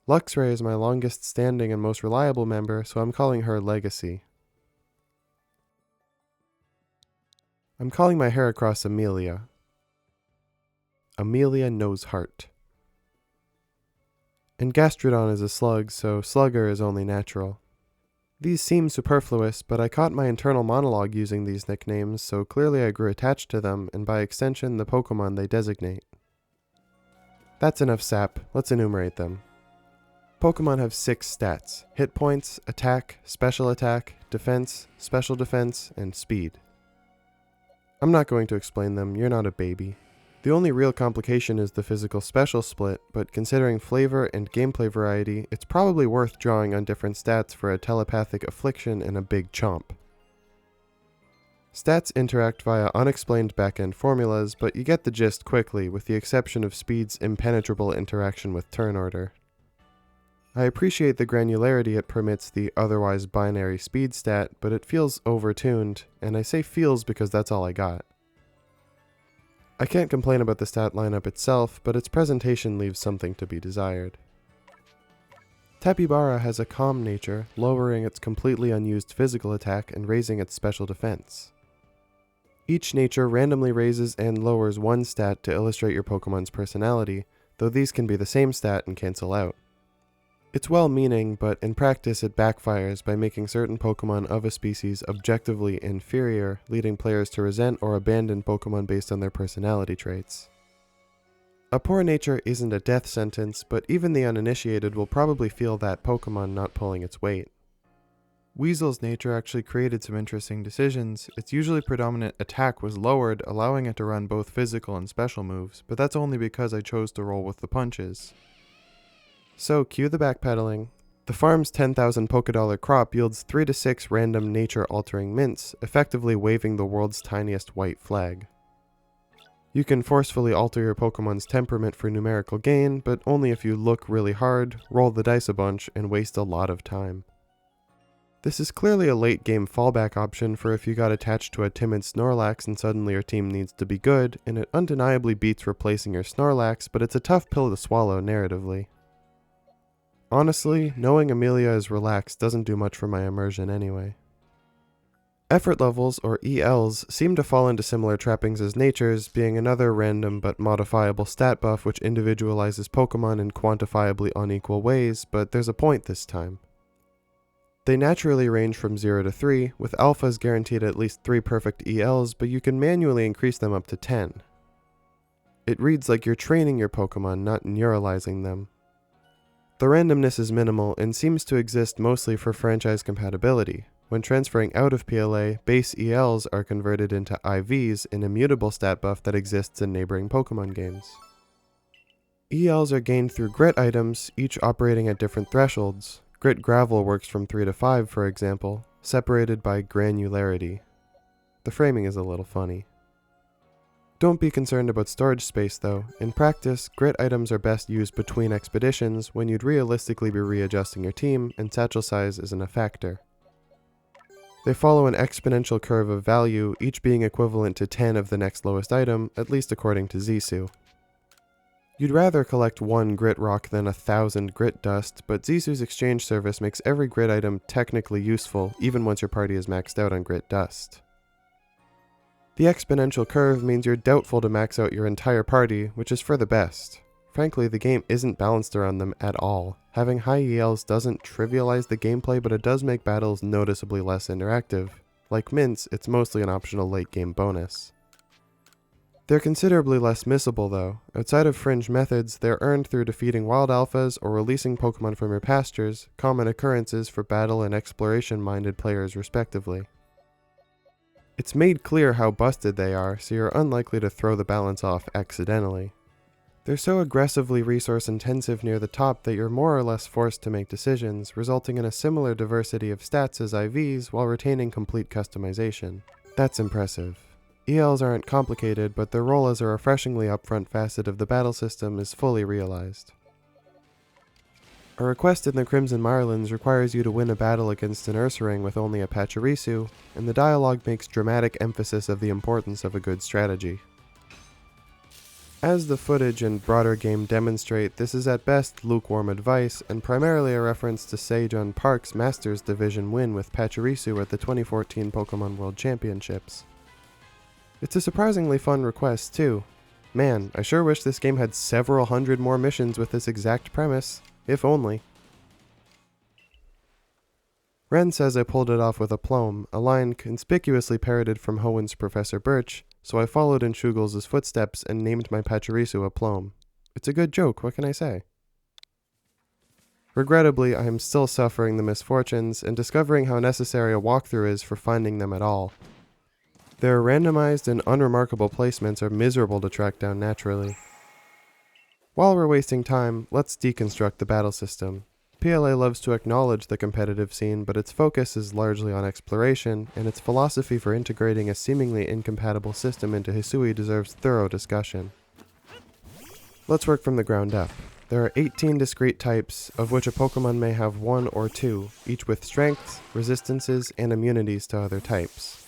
Luxray is my longest standing and most reliable member, so I'm calling her Legacy. I'm calling my Heracross Amelia. Amelia knows heart. And Gastrodon is a slug, so Slugger is only natural. These seem superfluous, but I caught my internal monologue using these nicknames, so clearly I grew attached to them, and by extension, the Pokemon they designate. That's enough sap, let's enumerate them. Pokemon have 6 stats: hit points, attack, defense, special defense, and speed. I'm not going to explain them, you're not a baby. The only real complication is the physical special split, but considering flavor and gameplay variety, it's probably worth drawing on different stats for a telepathic affliction and a big chomp. Stats interact via unexplained backend formulas, but you get the gist quickly, with the exception of speed's impenetrable interaction with turn order. I appreciate the granularity it permits the otherwise binary speed stat, but it feels overtuned, and I say feels because that's all I got. I can't complain about the stat lineup itself, but its presentation leaves something to be desired. Tapibara has a calm nature, lowering its completely unused physical attack and raising its special defense. Each nature randomly raises and lowers one stat to illustrate your Pokemon's personality, though these can be the same stat and cancel out. It's well-meaning, but in practice it backfires by making certain Pokemon of a species objectively inferior, leading players to resent or abandon Pokemon based on their personality traits. A poor nature isn't a death sentence, but even the uninitiated will probably feel that Pokemon not pulling its weight. Weasel's nature actually created some interesting decisions. Its usually predominant attack was lowered, allowing it to run both physical and special moves, but that's only because I chose to roll with the punches. So, cue the backpedaling. The farm's 10,000 Pokédollar crop yields 3 to 6 random nature-altering mints, effectively waving the world's tiniest white flag. You can forcefully alter your Pokemon's temperament for numerical gain, but only if you look really hard, roll the dice a bunch, and waste a lot of time. This is clearly a late-game fallback option for if you got attached to a timid Snorlax and suddenly your team needs to be good, and it undeniably beats replacing your Snorlax, but it's a tough pill to swallow narratively. Honestly, knowing Amelia is relaxed doesn't do much for my immersion anyway. Effort levels, or ELs, seem to fall into similar trappings as natures, being another random but modifiable stat buff which individualizes Pokemon in quantifiably unequal ways, but there's a point this time. They naturally range from 0 to 3, with alphas guaranteed at least 3 perfect ELs, but you can manually increase them up to 10. It reads like you're training your Pokemon, not neuralizing them. The randomness is minimal and seems to exist mostly for franchise compatibility. When transferring out of PLA, base ELs are converted into IVs, an immutable stat buff that exists in neighboring Pokemon games. ELs are gained through grit items, each operating at different thresholds. Grit Gravel works from 3 to 5, for example, separated by granularity. The framing is a little funny. Don't be concerned about storage space though. In practice, grit items are best used between expeditions when you'd realistically be readjusting your team, and satchel size isn't a factor. They follow an exponential curve of value, each being equivalent to 10 of the next lowest item, at least according to Zissou. You'd rather collect 1 grit rock than 1,000 grit dust, but Zissou's exchange service makes every grit item technically useful, even once your party is maxed out on grit dust. The exponential curve means you're doubtful to max out your entire party, which is for the best. Frankly, the game isn't balanced around them at all. Having high ELs doesn't trivialize the gameplay, but it does make battles noticeably less interactive. Like Mints, it's mostly an optional late game bonus. They're considerably less missable though. Outside of fringe methods, they're earned through defeating wild alphas or releasing Pokemon from your pastures, common occurrences for battle and exploration-minded players respectively. It's made clear how busted they are, so you're unlikely to throw the balance off accidentally. They're so aggressively resource-intensive near the top that you're more or less forced to make decisions, resulting in a similar diversity of stats as IVs while retaining complete customization. That's impressive. ELs aren't complicated, but their role as a refreshingly upfront facet of the battle system is fully realized. A request in the Crimson Mirelands requires you to win a battle against an Ursaring with only a Pachirisu, and the dialogue makes dramatic emphasis of the importance of a good strategy. As the footage and broader game demonstrate, this is at best lukewarm advice, and primarily a reference to Sejun Park's Masters Division win with Pachirisu at the 2014 Pokemon World Championships. It's a surprisingly fun request too. Man, I sure wish this game had several hundred more missions with this exact premise, if only. Ren says I pulled it off with aplomb, a line conspicuously parroted from Hoenn's Professor Birch, so I followed in Shugel's footsteps and named my Pachirisu aplomb. It's a good joke, what can I say? Regrettably, I am still suffering the misfortunes and discovering how necessary a walkthrough is for finding them at all. Their randomized and unremarkable placements are miserable to track down naturally. While we're wasting time, let's deconstruct the battle system. PLA loves to acknowledge the competitive scene, but its focus is largely on exploration, and its philosophy for integrating a seemingly incompatible system into Hisui deserves thorough discussion. Let's work from the ground up. There are 18 discrete types, of which a Pokemon may have 1 or 2, each with strengths, resistances, and immunities to other types.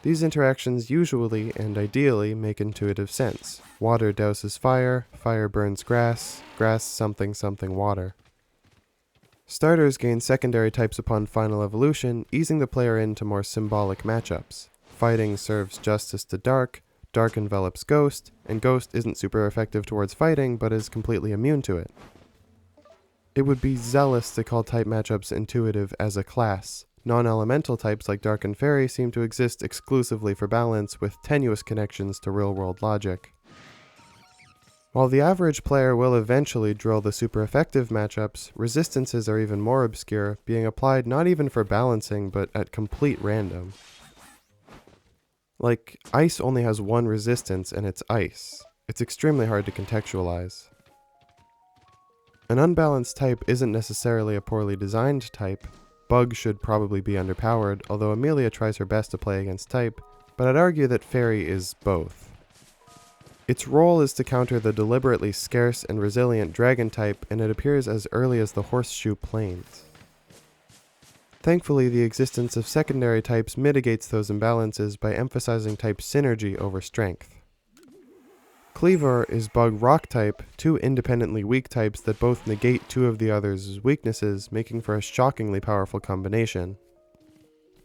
These interactions usually, and ideally, make intuitive sense. Water douses fire, fire burns grass, grass something something water. Starters gain secondary types upon final evolution, easing the player into more symbolic matchups. Fighting serves justice to Dark, Dark envelops Ghost, and Ghost isn't super effective towards fighting, but is completely immune to it. It would be zealous to call type matchups intuitive as a class. Non-elemental types like Dark and Fairy seem to exist exclusively for balance, with tenuous connections to real-world logic. While the average player will eventually drill the super effective matchups, resistances are even more obscure, being applied not even for balancing, but at complete random. Like, Ice only has 1 resistance and it's Ice. It's extremely hard to contextualize. An unbalanced type isn't necessarily a poorly designed type. Bug should probably be underpowered, although Amelia tries her best to play against type, but I'd argue that Fairy is both. Its role is to counter the deliberately scarce and resilient Dragon type, and it appears as early as the Horseshoe Plains. Thankfully, the existence of secondary types mitigates those imbalances by emphasizing type synergy over strength. Cleavor is Bug Rock type, 2 independently weak types that both negate 2 of the others' weaknesses, making for a shockingly powerful combination.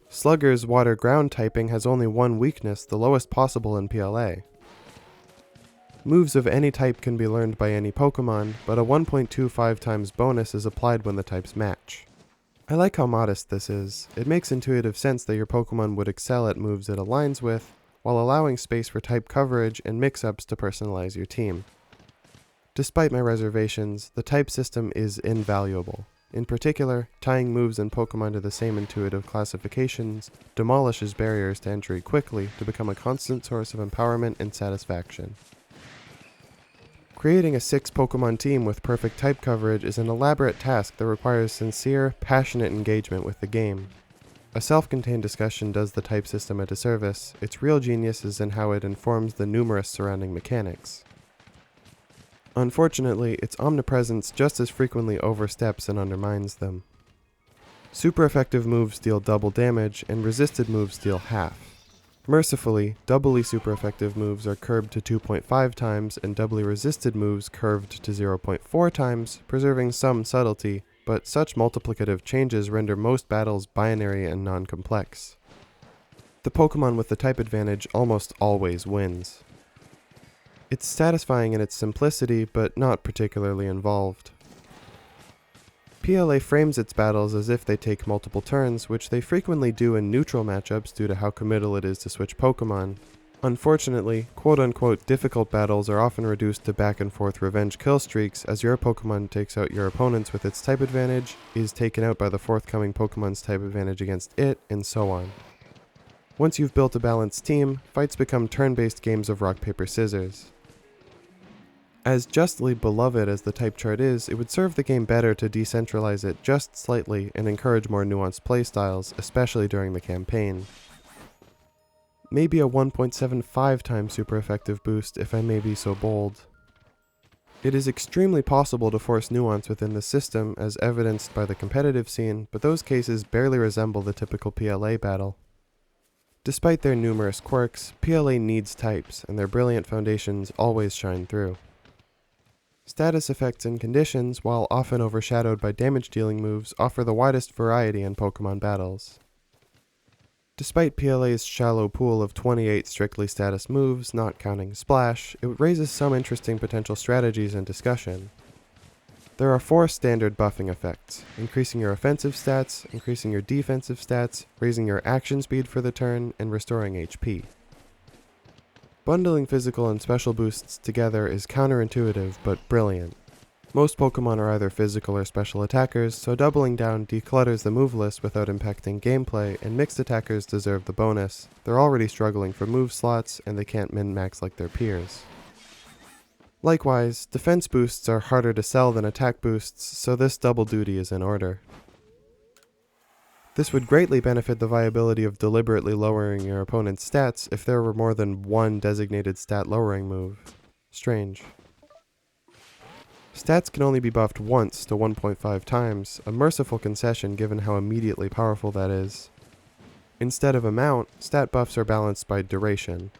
Slugger's Water Ground typing has only 1 weakness, the lowest possible in PLA. Moves of any type can be learned by any Pokemon, but a 1.25 times bonus is applied when the types match. I like how modest this is. It makes intuitive sense that your Pokemon would excel at moves it aligns with, while allowing space for type coverage and mix-ups to personalize your team. Despite my reservations, the type system is invaluable. In particular, tying moves and Pokemon to the same intuitive classifications demolishes barriers to entry quickly to become a constant source of empowerment and satisfaction. Creating a 6 Pokemon team with perfect type coverage is an elaborate task that requires sincere, passionate engagement with the game. A self-contained discussion does the type system a disservice. Its real genius is in how it informs the numerous surrounding mechanics. Unfortunately, its omnipresence just as frequently oversteps and undermines them. Super effective moves deal double damage, and resisted moves deal half. Mercifully, doubly super effective moves are curbed to 2.5 times, and doubly resisted moves curved to 0.4 times, preserving some subtlety, but such multiplicative changes render most battles binary and non-complex. The Pokemon with the type advantage almost always wins. It's satisfying in its simplicity, but not particularly involved. PLA frames its battles as if they take multiple turns, which they frequently do in neutral matchups due to how committal it is to switch Pokemon. Unfortunately, quote-unquote difficult battles are often reduced to back-and-forth revenge kill streaks as your Pokemon takes out your opponents with its type advantage, is taken out by the forthcoming Pokemon's type advantage against it, and so on. Once you've built a balanced team, fights become turn-based games of rock, paper, scissors. As justly beloved as the type chart is, it would serve the game better to decentralize it just slightly and encourage more nuanced playstyles, especially during the campaign. Maybe a 1.75 times super effective boost if I may be so bold. It is extremely possible to force nuance within the system as evidenced by the competitive scene, but those cases barely resemble the typical PLA battle. Despite their numerous quirks, PLA needs types, and their brilliant foundations always shine through. Status effects and conditions, while often overshadowed by damage-dealing moves, offer the widest variety in Pokemon battles. Despite PLA's shallow pool of 28 strictly status moves, not counting Splash, it raises some interesting potential strategies and discussion. There are 4 standard buffing effects: increasing your offensive stats, increasing your defensive stats, raising your action speed for the turn, and restoring HP. Bundling physical and special boosts together is counterintuitive but brilliant. Most Pokemon are either physical or special attackers, so doubling down declutters the move list without impacting gameplay, and mixed attackers deserve the bonus. They're already struggling for move slots, and they can't min-max like their peers. Likewise, defense boosts are harder to sell than attack boosts, so this double duty is in order. This would greatly benefit the viability of deliberately lowering your opponent's stats if there were more than one designated stat lowering move. Strange. Stats can only be buffed once to 1.5 times, a merciful concession given how immediately powerful that is. Instead of amount, stat buffs are balanced by duration.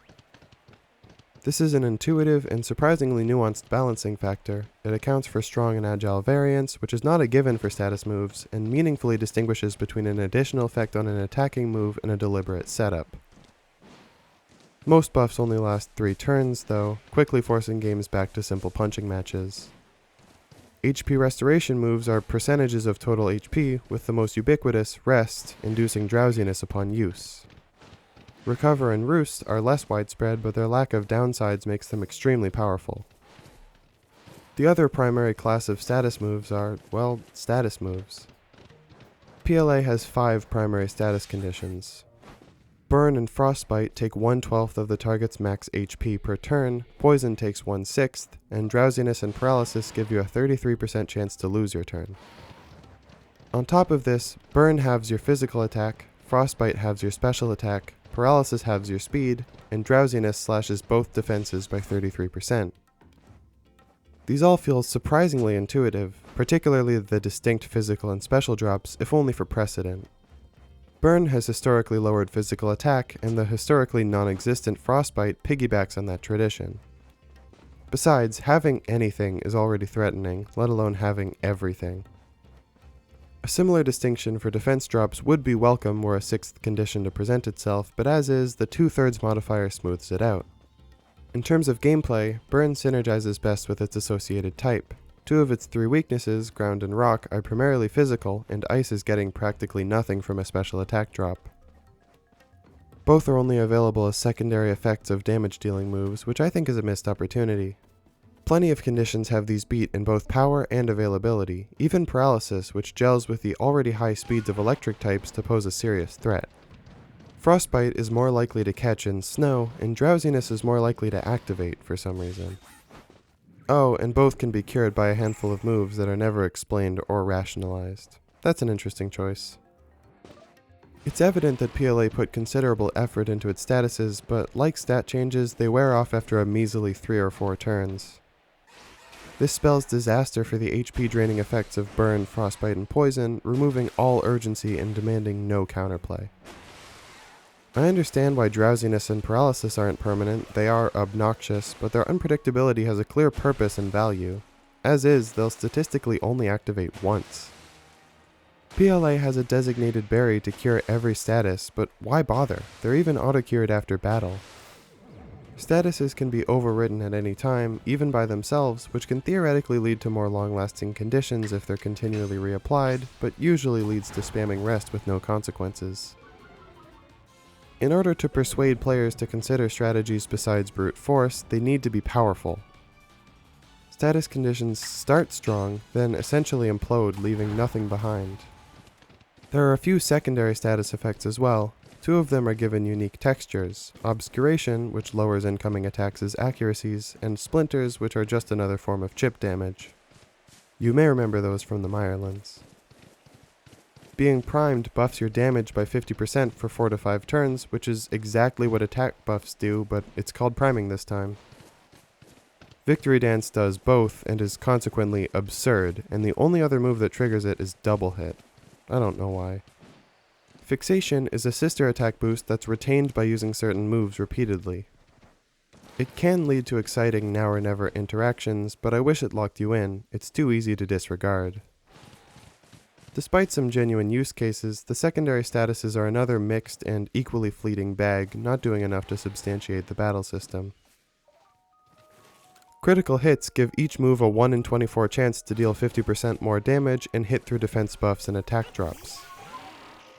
This is an intuitive and surprisingly nuanced balancing factor. It accounts for strong and agile variance, which is not a given for status moves, and meaningfully distinguishes between an additional effect on an attacking move and a deliberate setup. Most buffs only last 3 turns, though, quickly forcing games back to simple punching matches. HP restoration moves are percentages of total HP, with the most ubiquitous, Rest, inducing drowsiness upon use. Recover and Roost are less widespread, but their lack of downsides makes them extremely powerful. The other primary class of status moves are, well, status moves. PLA has 5 primary status conditions. Burn and Frostbite take 1/12 of the target's max HP per turn, Poison takes 1/6, and Drowsiness and Paralysis give you a 33% chance to lose your turn. On top of this, Burn halves your physical attack, Frostbite halves your special attack, Paralysis halves your speed, and Drowsiness slashes both defenses by 33%. These all feel surprisingly intuitive, particularly the distinct physical and special drops, if only for precedent. Burn has historically lowered physical attack, and the historically non-existent Frostbite piggybacks on that tradition. Besides, having anything is already threatening, let alone having everything. A similar distinction for defense drops would be welcome were a 6th condition to present itself, but as is, the 2/3 modifier smooths it out. In terms of gameplay, Burn synergizes best with its associated type. 2 of its 3 weaknesses, Ground and Rock, are primarily physical, and Ice is getting practically nothing from a special attack drop. Both are only available as secondary effects of damage-dealing moves, which I think is a missed opportunity. Plenty of conditions have these beat in both power and availability, even Paralysis, which gels with the already high speeds of electric types to pose a serious threat. Frostbite is more likely to catch in snow, and Drowsiness is more likely to activate for some reason. Oh, and both can be cured by a handful of moves that are never explained or rationalized. That's an interesting choice. It's evident that PLA put considerable effort into its statuses, but like stat changes, they wear off after a measly 3 or 4 turns. This spells disaster for the HP draining effects of burn, frostbite, and poison, removing all urgency and demanding no counterplay. I understand why drowsiness and paralysis aren't permanent, they are obnoxious, but their unpredictability has a clear purpose and value. As is, they'll statistically only activate once. PLA has a designated berry to cure every status, but why bother? They're even auto-cured after battle. Statuses can be overridden at any time, even by themselves, which can theoretically lead to more long-lasting conditions if they're continually reapplied, but usually leads to spamming rest with no consequences. In order to persuade players to consider strategies besides brute force, they need to be powerful. Status conditions start strong, then essentially implode, leaving nothing behind. There are a few secondary status effects as well. 2 of them are given unique textures: Obscuration, which lowers incoming attacks' accuracies, and Splinters, which are just another form of chip damage. You may remember those from the Irelands. Being primed buffs your damage by 50% for 4 to 5 turns, which is exactly what attack buffs do, but it's called priming this time. Victory Dance does both, and is consequently absurd, and the only other move that triggers it is Double Hit. I don't know why. Fixation is a sister attack boost that's retained by using certain moves repeatedly. It can lead to exciting now or never interactions, but I wish it locked you in. It's too easy to disregard. Despite some genuine use cases, the secondary statuses are another mixed and equally fleeting bag, not doing enough to substantiate the battle system. Critical hits give each move a 1 in 24 chance to deal 50% more damage and hit through defense buffs and attack drops.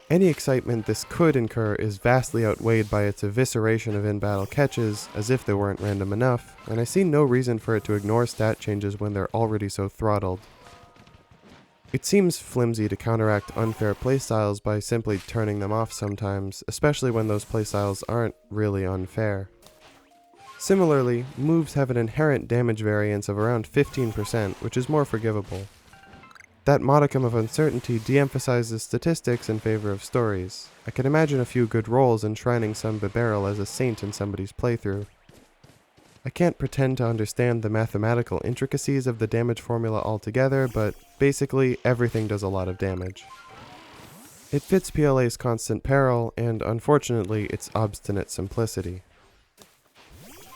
Any excitement this could incur is vastly outweighed by its evisceration of in-battle catches, as if they weren't random enough, and I see no reason for it to ignore stat changes when they're already so throttled. It seems flimsy to counteract unfair playstyles by simply turning them off sometimes, especially when those playstyles aren't really unfair. Similarly, moves have an inherent damage variance of around 15%, which is more forgivable. That modicum of uncertainty de-emphasizes statistics in favor of stories. I can imagine a few good rolls enshrining some Bibarel as a saint in somebody's playthrough. I can't pretend to understand the mathematical intricacies of the damage formula altogether, but basically everything does a lot of damage. It fits PLA's constant peril, and unfortunately its obstinate simplicity.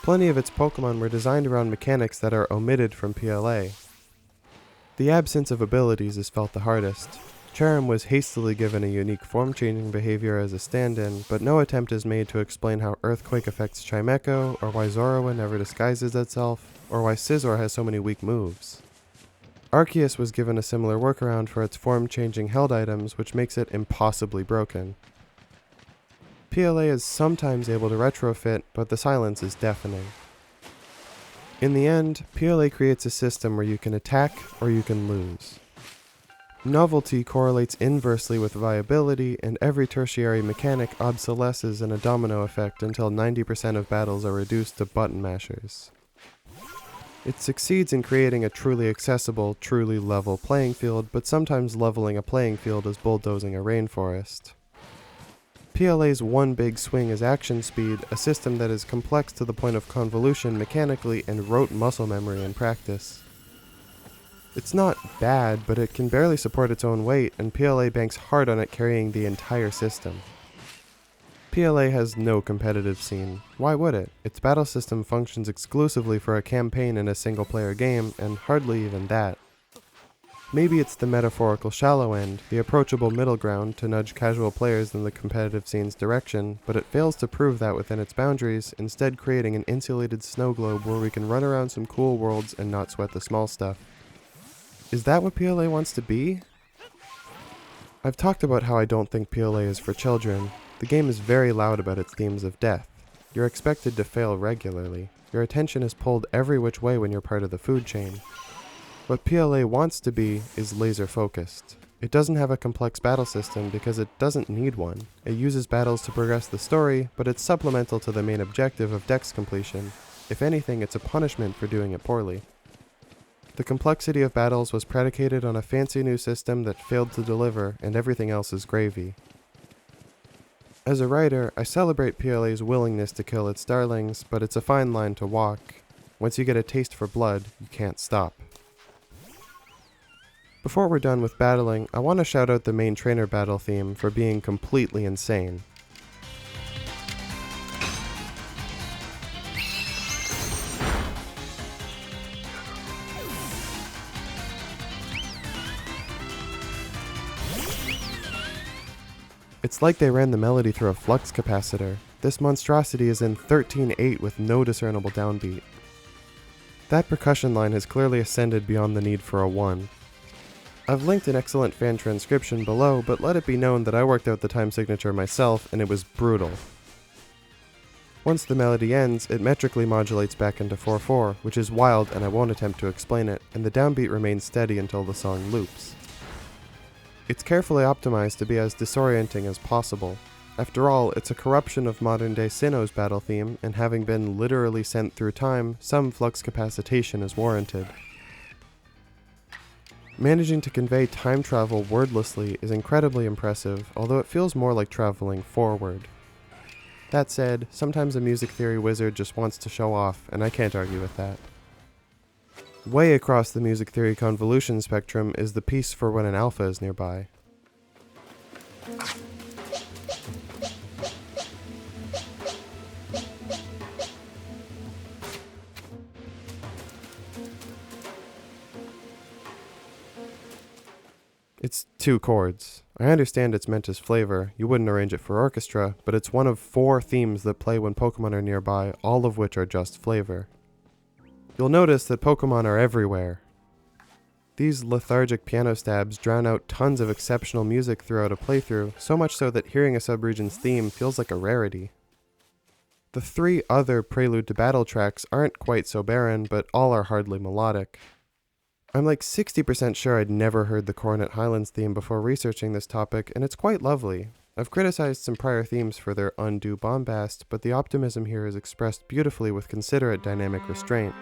Plenty of its Pokemon were designed around mechanics that are omitted from PLA. The absence of abilities is felt the hardest. Cherrim was hastily given a unique form-changing behavior as a stand-in, but no attempt is made to explain how Earthquake affects Chimecho, or why Zorua never disguises itself, or why Scizor has so many weak moves. Arceus was given a similar workaround for its form-changing held items, which makes it impossibly broken. PLA is sometimes able to retrofit, but the silence is deafening. In the end, PLA creates a system where you can attack or you can lose. Novelty correlates inversely with viability, and every tertiary mechanic obsolesces in a domino effect until 90% of battles are reduced to button mashers. It succeeds in creating a truly accessible, truly level playing field, but sometimes leveling a playing field is bulldozing a rainforest. PLA's one big swing is action speed, a system that is complex to the point of convolution mechanically and rote muscle memory in practice. It's not bad, but it can barely support its own weight, and PLA banks hard on it carrying the entire system. PLA has no competitive scene. Why would it? Its battle system functions exclusively for a campaign in a single-player game, and hardly even that. Maybe it's the metaphorical shallow end, the approachable middle ground to nudge casual players in the competitive scene's direction, but it fails to prove that within its boundaries, instead creating an insulated snow globe where we can run around some cool worlds and not sweat the small stuff. Is that what PLA wants to be? I've talked about how I don't think PLA is for children. The game is very loud about its themes of death. You're expected to fail regularly. Your attention is pulled every which way when you're part of the food chain. What PLA wants to be is laser-focused. It doesn't have a complex battle system because it doesn't need one. It uses battles to progress the story, but it's supplemental to the main objective of dex completion. If anything, it's a punishment for doing it poorly. The complexity of battles was predicated on a fancy new system that failed to deliver, and everything else is gravy. As a writer, I celebrate PLA's willingness to kill its darlings, but it's a fine line to walk. Once you get a taste for blood, you can't stop. Before we're done with battling, I want to shout out the main trainer battle theme for being completely insane. It's like they ran the melody through a flux capacitor. This monstrosity is in 13/8 with no discernible downbeat. That percussion line has clearly ascended beyond the need for a 1. I've linked an excellent fan transcription below, but let it be known that I worked out the time signature myself and it was brutal. Once the melody ends, it metrically modulates back into 4/4, which is wild and I won't attempt to explain it, and the downbeat remains steady until the song loops. It's carefully optimized to be as disorienting as possible. After all, it's a corruption of modern-day Sinnoh's battle theme, and having been literally sent through time, some flux capacitation is warranted. Managing to convey time travel wordlessly is incredibly impressive, although it feels more like traveling forward. That said, sometimes a music theory wizard just wants to show off, and I can't argue with that. Way across the music theory convolution spectrum is the piece for when an alpha is nearby. It's 2 chords. I understand it's meant as flavor, you wouldn't arrange it for orchestra, but it's one of 4 themes that play when Pokemon are nearby, all of which are just flavor. You'll notice that Pokemon are everywhere. These lethargic piano stabs drown out tons of exceptional music throughout a playthrough, so much so that hearing a subregion's theme feels like a rarity. The 3 other Prelude to Battle tracks aren't quite so barren, but all are hardly melodic. I'm like 60% sure I'd never heard the Coronet Highlands theme before researching this topic, and it's quite lovely. I've criticized some prior themes for their undue bombast, but the optimism here is expressed beautifully with considerate dynamic restraint.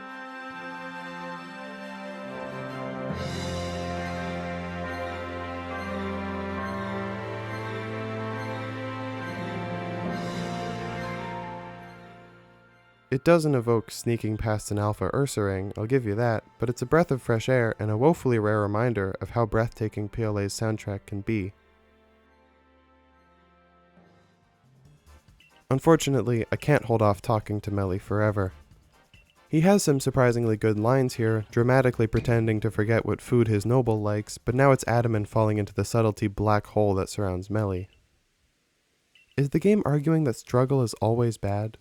It doesn't evoke sneaking past an alpha Ursaring, I'll give you that, but it's a breath of fresh air and a woefully rare reminder of how breathtaking PLA's soundtrack can be. Unfortunately, I can't hold off talking to Melly forever. He has some surprisingly good lines here, dramatically pretending to forget what food his noble likes, but now it's adamant falling into the subtlety black hole that surrounds Melly. Is the game arguing that struggle is always bad?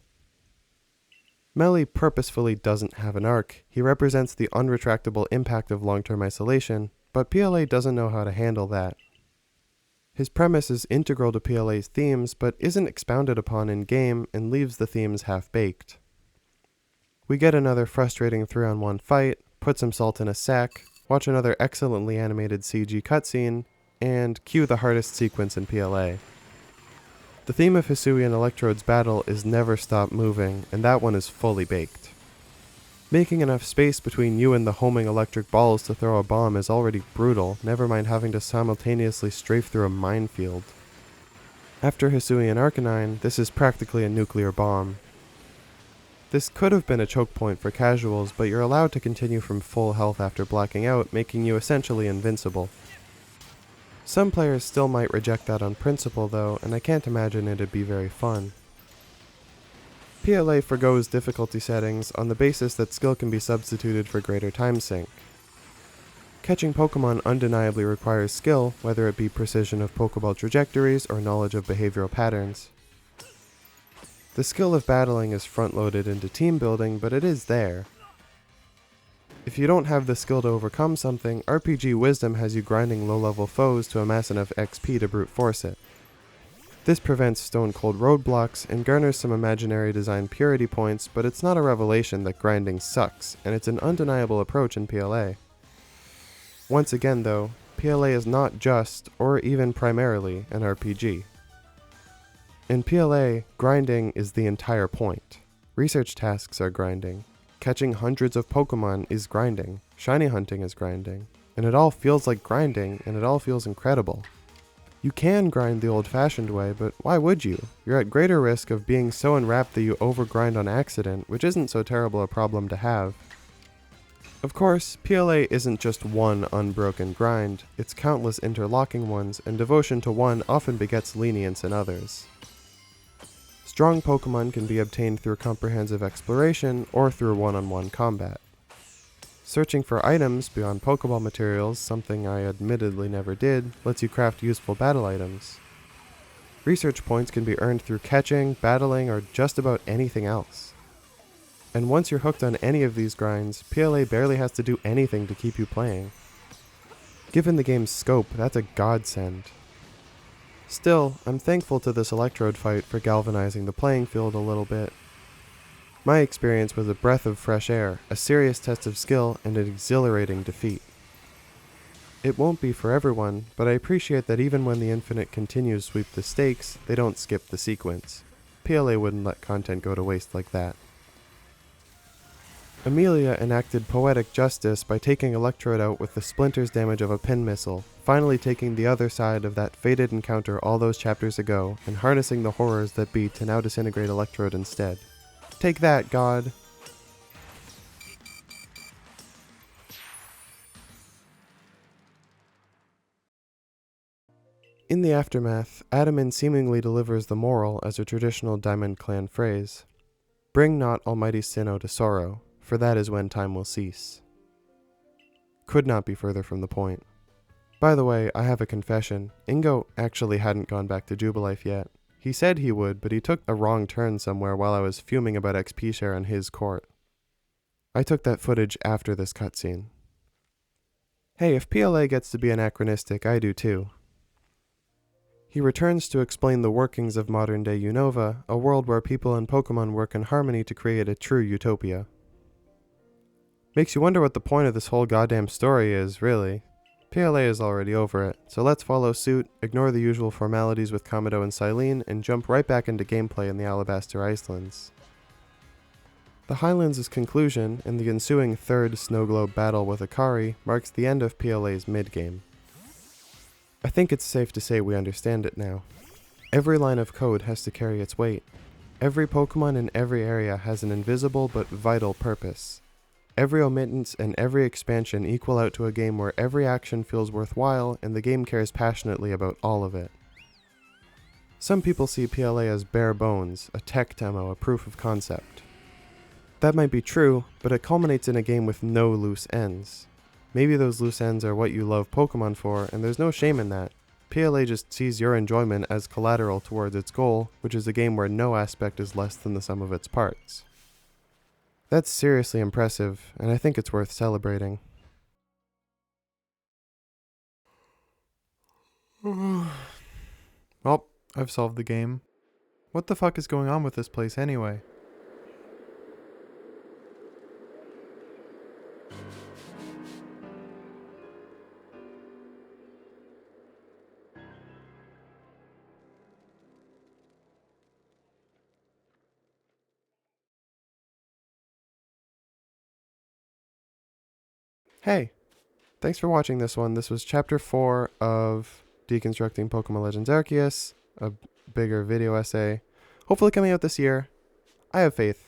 Melly purposefully doesn't have an arc. He represents the unretractable impact of long-term isolation, but PLA doesn't know how to handle that. His premise is integral to PLA's themes, but isn't expounded upon in-game and leaves the themes half-baked. We get another frustrating 3-on-1 fight, put some salt in a sack, watch another excellently animated CG cutscene, and cue the hardest sequence in PLA. The theme of Hisui and Electrode's battle is never stop moving, and that one is fully baked. Making enough space between you and the homing electric balls to throw a bomb is already brutal, never mind having to simultaneously strafe through a minefield. After Hisui and Arcanine, this is practically a nuclear bomb. This could have been a choke point for casuals, but you're allowed to continue from full health after blacking out, making you essentially invincible. Some players still might reject that on principle though, and I can't imagine it'd be very fun. PLA forgoes difficulty settings on the basis that skill can be substituted for greater time sink. Catching Pokemon undeniably requires skill, whether it be precision of Pokeball trajectories or knowledge of behavioral patterns. The skill of battling is front-loaded into team building, but it is there. If you don't have the skill to overcome something, RPG wisdom has you grinding low-level foes to amass enough XP to brute force it. This prevents stone-cold roadblocks and garners some imaginary design purity points, but it's not a revelation that grinding sucks, and it's an undeniable approach in PLA. Once again though, PLA is not just, or even primarily, an RPG. In PLA, grinding is the entire point. Research tasks are grinding. Catching hundreds of Pokemon is grinding, shiny hunting is grinding, and it all feels like grinding, and it all feels incredible. You can grind the old-fashioned way, but why would you? You're at greater risk of being so enwrapped that you overgrind on accident, which isn't so terrible a problem to have. Of course, PLA isn't just one unbroken grind, it's countless interlocking ones, and devotion to one often begets lenience in others. Strong Pokemon can be obtained through comprehensive exploration or through one-on-one combat. Searching for items beyond Pokeball materials, something I admittedly never did, lets you craft useful battle items. Research points can be earned through catching, battling, or just about anything else. And once you're hooked on any of these grinds, PLA barely has to do anything to keep you playing. Given the game's scope, that's a godsend. Still, I'm thankful to this Electrode fight for galvanizing the playing field a little bit. My experience was a breath of fresh air, a serious test of skill, and an exhilarating defeat. It won't be for everyone, but I appreciate that even when the Infinite continues sweep the stakes, they don't skip the sequence. PLA wouldn't let content go to waste like that. Amelia enacted poetic justice by taking Electrode out with the splinters damage of a pin missile, finally taking the other side of that fated encounter all those chapters ago, and harnessing the horrors that be to now disintegrate Electrode instead. Take that, God! In the aftermath, Adaman seemingly delivers the moral as a traditional Diamond Clan phrase. Bring not almighty Sinnoh to sorrow, for that is when time will cease. Could not be further from the point. By the way, I have a confession. Ingo actually hadn't gone back to Jubilife yet. He said he would, but he took a wrong turn somewhere while I was fuming about XP share on his court. I took that footage after this cutscene. Hey, if PLA gets to be anachronistic, I do too. He returns to explain the workings of modern-day Unova, a world where people and Pokemon work in harmony to create a true utopia. Makes you wonder what the point of this whole goddamn story is, really. PLA is already over it, so let's follow suit, ignore the usual formalities with Kamado and Silene, and jump right back into gameplay in the Alabaster Icelands. The Highlands' conclusion, and the ensuing third Snow Globe battle with Akari, marks the end of PLA's mid-game. I think it's safe to say we understand it now. Every line of code has to carry its weight. Every Pokemon in every area has an invisible but vital purpose. Every omittance and every expansion equal out to a game where every action feels worthwhile and the game cares passionately about all of it. Some people see PLA as bare bones, a tech demo, a proof of concept. That might be true, but it culminates in a game with no loose ends. Maybe those loose ends are what you love Pokemon for, and there's no shame in that. PLA just sees your enjoyment as collateral towards its goal, which is a game where no aspect is less than the sum of its parts. That's seriously impressive, and I think it's worth celebrating.
Well, I've solved the game. What the fuck is going on with this place anyway?
Hey, thanks for watching this one. This was Chapter 4 of Deconstructing Pokémon Legends Arceus, a bigger video essay. Hopefully coming out this year. I have faith.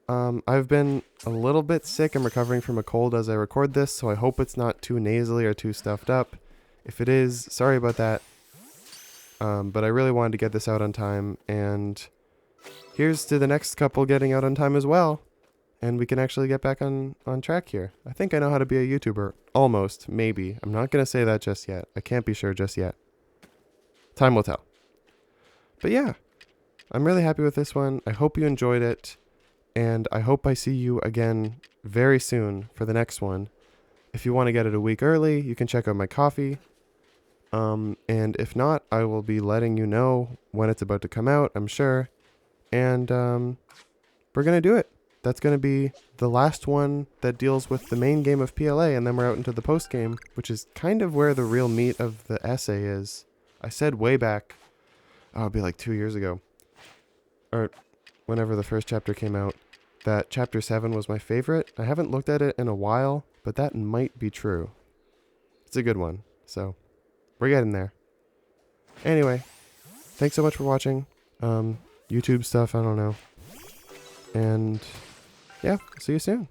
I've been a little bit sick. I'm recovering from a cold as I record this, so I hope it's not too nasally or too stuffed up. If it is, sorry about that. But I really wanted to get this out on time, and here's to the next couple getting out on time as well. And we can actually get back on track here. I think I know how to be a YouTuber. Almost. Maybe. I'm not going to say that just yet. I can't be sure just yet. Time will tell. But yeah, I'm really happy with this one. I hope you enjoyed it. And I hope I see you again very soon for the next one. If you want to get it a week early, you can check out my coffee. And if not, I will be letting you know when it's about to come out, I'm sure. And we're going to do it. That's going to be the last one that deals with the main game of PLA, and then we're out into the post-game, which is kind of where the real meat of the essay is. I said way back, it'd be like 2 years ago, or whenever the first chapter came out, that Chapter 7 was my favorite. I haven't looked at it in a while, but that might be true. It's a good one, so We're getting there. Anyway, thanks so much for watching. YouTube stuff, I don't know. And yeah, see you soon.